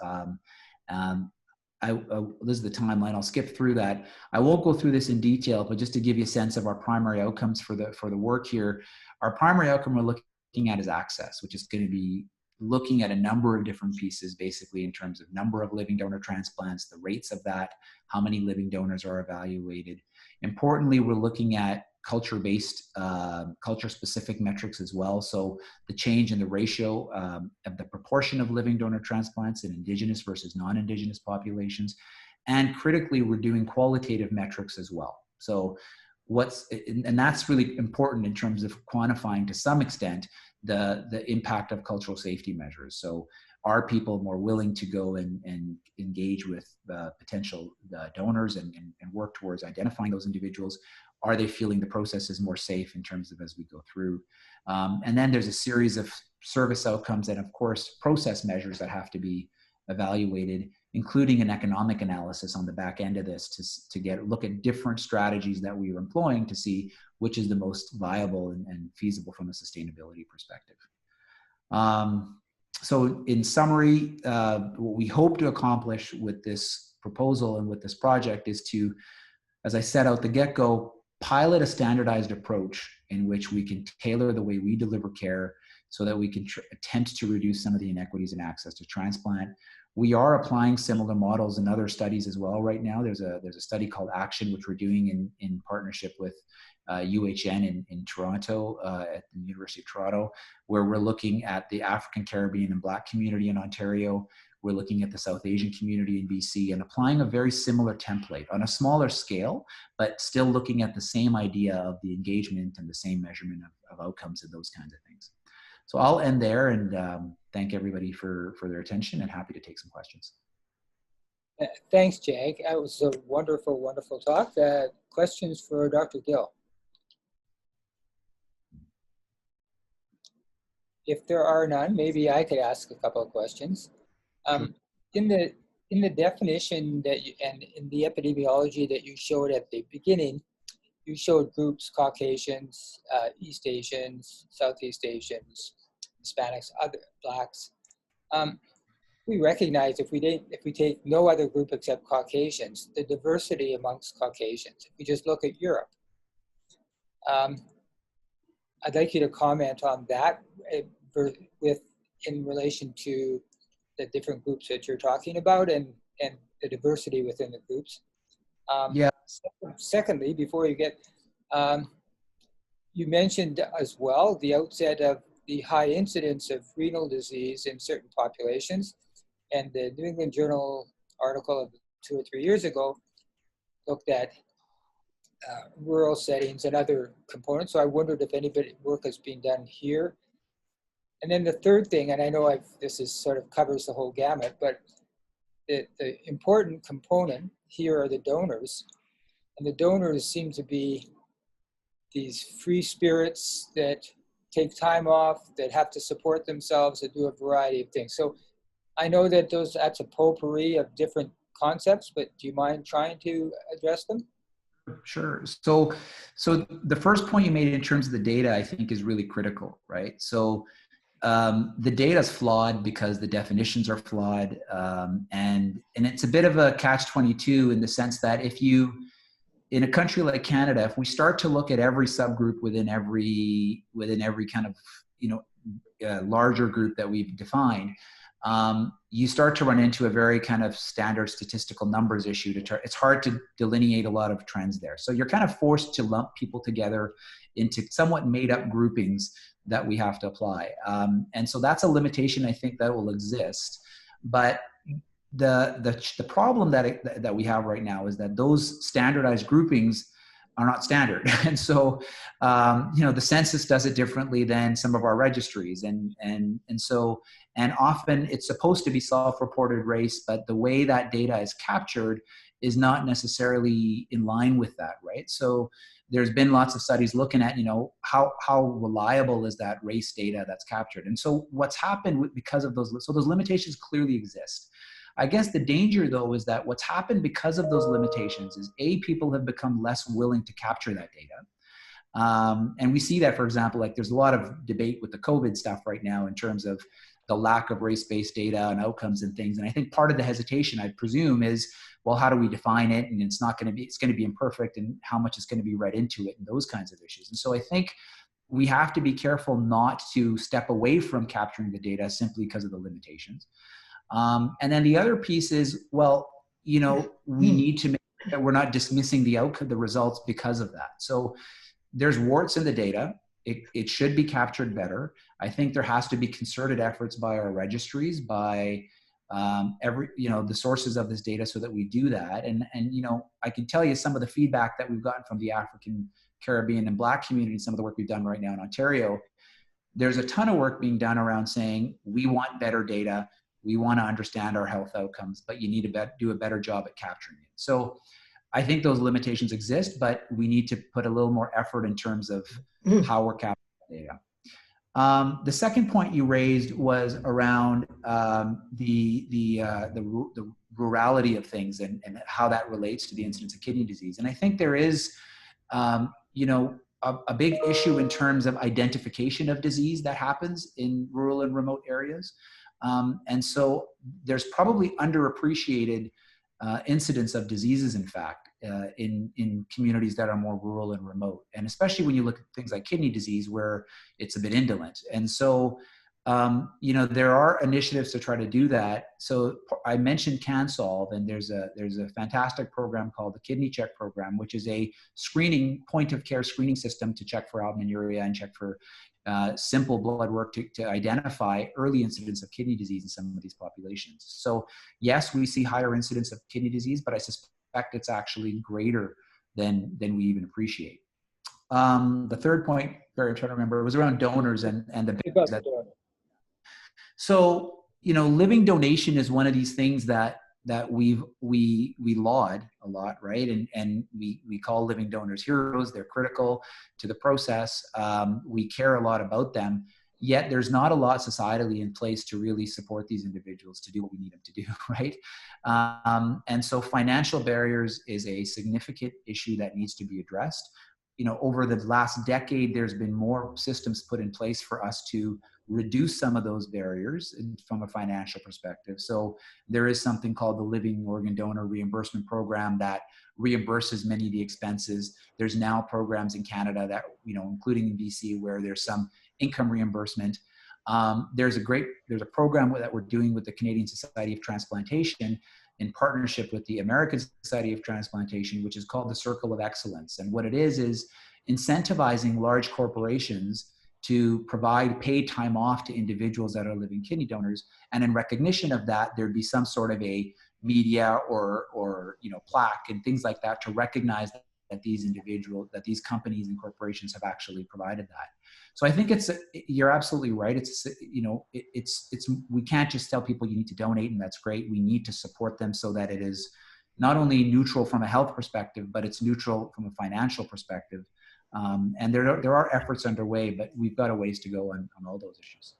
This is the timeline. I'll skip through that. I won't go through this in detail, but just to give you a sense of our primary outcomes for the work here, our primary outcome we're looking at is access, which is going to be looking at a number of different pieces, basically in terms of number of living donor transplants, the rates of that, how many living donors are evaluated. Importantly, we're looking at culture-based, culture-specific metrics as well. So the change in the ratio of the proportion of living donor transplants in Indigenous versus non-Indigenous populations. And critically, we're doing qualitative metrics as well. So and that's really important in terms of quantifying to some extent the impact of cultural safety measures. So are people more willing to go and engage with potential donors and work towards identifying those individuals? Are they feeling the process is more safe in terms of as we go through? And then there's a series of service outcomes and of course process measures that have to be evaluated, including an economic analysis on the back end of this to look at different strategies that we are employing to see which is the most viable and feasible from a sustainability perspective. So in summary, what we hope to accomplish with this proposal and with this project is to, as I said out the get-go, pilot a standardized approach in which we can tailor the way we deliver care so that we can attempt to reduce some of the inequities in access to transplant. We are applying similar models in other studies as well right now. There's a study called Action, which we're doing in partnership with UHN in Toronto, at the University of Toronto, where we're looking at the African, Caribbean, and Black community in Ontario. We're looking at the South Asian community in BC and applying a very similar template on a smaller scale, but still looking at the same idea of the engagement and the same measurement of outcomes and those kinds of things. So I'll end there and thank everybody for their attention and happy to take some questions. Thanks, Jag. That was a wonderful, wonderful talk. Questions for Dr. Gill? If there are none, maybe I could ask a couple of questions. Sure. In the definition that and in the epidemiology that you showed at the beginning, you showed groups: Caucasians, East Asians, Southeast Asians, Hispanics, other Blacks. We recognize if we take no other group except Caucasians, the diversity amongst Caucasians. If we just look at Europe, I'd like you to comment on that in relation to the different groups that you're talking about and the diversity within the groups. Yeah. Secondly, before you get, you mentioned as well the outset of the high incidence of renal disease in certain populations, and the New England Journal article of 2 or 3 years ago looked at rural settings and other components. So I wondered if any work has been done here. And then the third thing, and I know this is sort of covers the whole gamut, but the important component here are the donors. And the donors seem to be these free spirits that take time off, that have to support themselves, that do a variety of things. So I know that that's a potpourri of different concepts, but do you mind trying to address them? Sure. So the first point you made in terms of the data, I think, is really critical, right? So the data is flawed because the definitions are flawed, and it's a bit of a catch-22 in the sense that in a country like Canada, if we start to look at every subgroup within every kind of larger group that we've defined, you start to run into a very kind of standard statistical numbers issue. It's hard to delineate a lot of trends there. So you're kind of forced to lump people together into somewhat made up groupings that we have to apply. And so that's a limitation, I think, that will exist. But the problem that we have right now is that those standardized groupings are not standard. And so, the census does it differently than some of our registries. And often it's supposed to be self-reported race, but the way that data is captured is not necessarily in line with that, right? So there's been lots of studies looking at, how reliable is that race data that's captured. And so what's happened because of those limitations clearly exist. I guess the danger, though, is that what's happened because of those limitations is people have become less willing to capture that data. And we see that, for example, like there's a lot of debate with the COVID stuff right now in terms of the lack of race-based data and outcomes and things. And I think part of the hesitation, I presume, is, well, how do we define it? And it's going to be imperfect, and how much is going to be read into it, and those kinds of issues. And so I think we have to be careful not to step away from capturing the data simply because of the limitations. And then the other piece is, well, we need to make sure that we're not dismissing the outcome, the results, because of that. So there's warts in the data. It should be captured better. I think there has to be concerted efforts by our registries, by the sources of this data so that we do that. And I can tell you some of the feedback that we've gotten from the African, Caribbean, and Black community, some of the work we've done right now in Ontario. There's a ton of work being done around saying, we want better data. We want to understand our health outcomes, but you need to do a better job at capturing it. So I think those limitations exist, but we need to put a little more effort in terms of how we're capturing data. The second point you raised was around the rurality of things and how that relates to the incidence of kidney disease. And I think there is, a big issue in terms of identification of disease that happens in rural and remote areas. And so there's probably underappreciated incidence of diseases, in fact, in communities that are more rural and remote. And especially when you look at things like kidney disease, where it's a bit indolent. And so, there are initiatives to try to do that. So I mentioned CanSolve, and there's a fantastic program called the Kidney Check Program, which is a point of care screening system to check for albuminuria and check for simple blood work to identify early incidence of kidney disease in some of these populations. So yes, we see higher incidence of kidney disease, but I suspect it's actually greater than we even appreciate. The third point, Barry, I'm trying to remember, was around donors and the big that. So, living donation is one of these things that we laud a lot, right? And we call living donors heroes. They're critical to the process. We care a lot about them, yet there's not a lot societally in place to really support these individuals to do what we need them to do, right? And so financial barriers is a significant issue that needs to be addressed. Over the last decade, there's been more systems put in place for us to reduce some of those barriers from a financial perspective. So there is something called the Living Organ Donor Reimbursement Program that reimburses many of the expenses. There's now programs in Canada that, including in BC, where there's some income reimbursement. There's a program that we're doing with the Canadian Society of Transplantation in partnership with the American Society of Transplantation, which is called the Circle of Excellence. And what it is incentivizing large corporations to provide paid time off to individuals that are living kidney donors. And in recognition of that, there'd be some sort of a media or plaque and things like that to recognize that these companies and corporations have actually provided that. So I think you're absolutely right. We can't just tell people you need to donate and that's great. We need to support them so that it is not only neutral from a health perspective, but it's neutral from a financial perspective. And there are efforts underway, but we've got a ways to go on all those issues.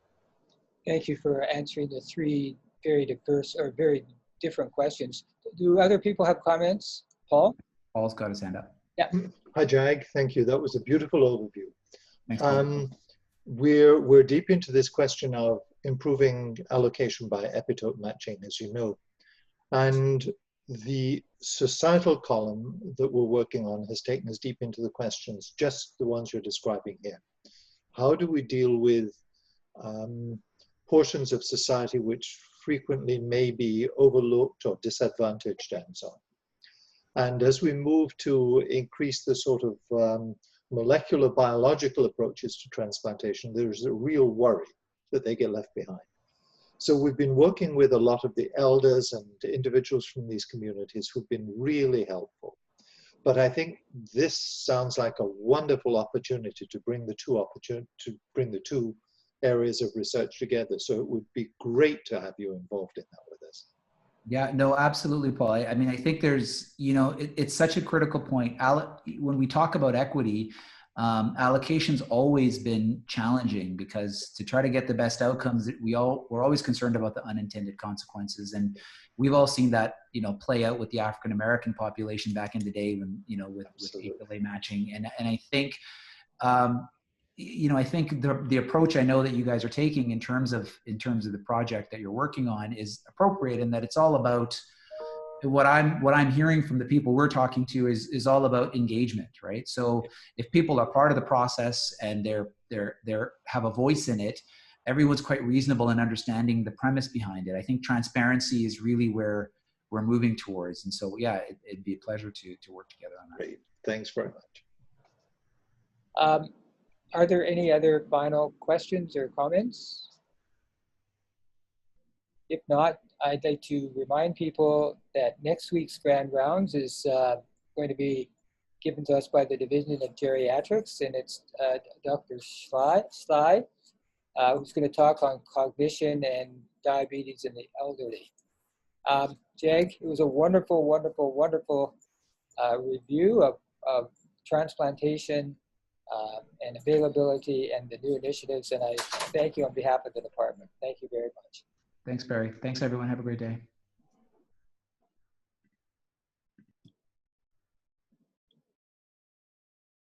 Thank you for answering the three very diverse or very different questions. Do other people have comments? Paul? Paul's got his hand up. Yeah. Hi, Jag. Thank you. That was a beautiful overview. Thanks, Paul. We're deep into this question of improving allocation by epitope matching, as you know. And the societal column that we're working on has taken us deep into the questions, just the ones you're describing here. How do we deal with portions of society which frequently may be overlooked or disadvantaged and so on? And as we move to increase the sort of molecular biological approaches to transplantation, there's a real worry that they get left behind. So we've been working with a lot of the elders and individuals from these communities who've been really helpful. But I think this sounds like a wonderful opportunity to bring the two areas of research together. So it would be great to have you involved in that with us. Yeah, no, absolutely, Paul. I mean, I think there's, it's such a critical point. When we talk about equity, allocation's always been challenging because to try to get the best outcomes, we're always concerned about the unintended consequences. And we've all seen that, play out with the African-American population back in the day when, with HLA matching. And I think, I think the approach I know that you guys are taking in terms of the project that you're working on is appropriate, in that it's all about what I'm hearing from the people we're talking to is all about engagement, right? So if people are part of the process and they have a voice in it, everyone's quite reasonable in understanding the premise behind it. I think transparency is really where we're moving towards, and so yeah, it'd be a pleasure to work together on that. Great, thanks very much. Are there any other final questions or comments? If not, I'd like to remind people that next week's Grand Rounds is going to be given to us by the Division of Geriatrics, and it's Dr. Sly, who's going to talk on cognition and diabetes in the elderly. Jag, it was a wonderful, wonderful, wonderful review of transplantation and availability and the new initiatives, and I thank you on behalf of the department. Thank you very much. Thanks, Barry. Thanks, everyone. Have a great day.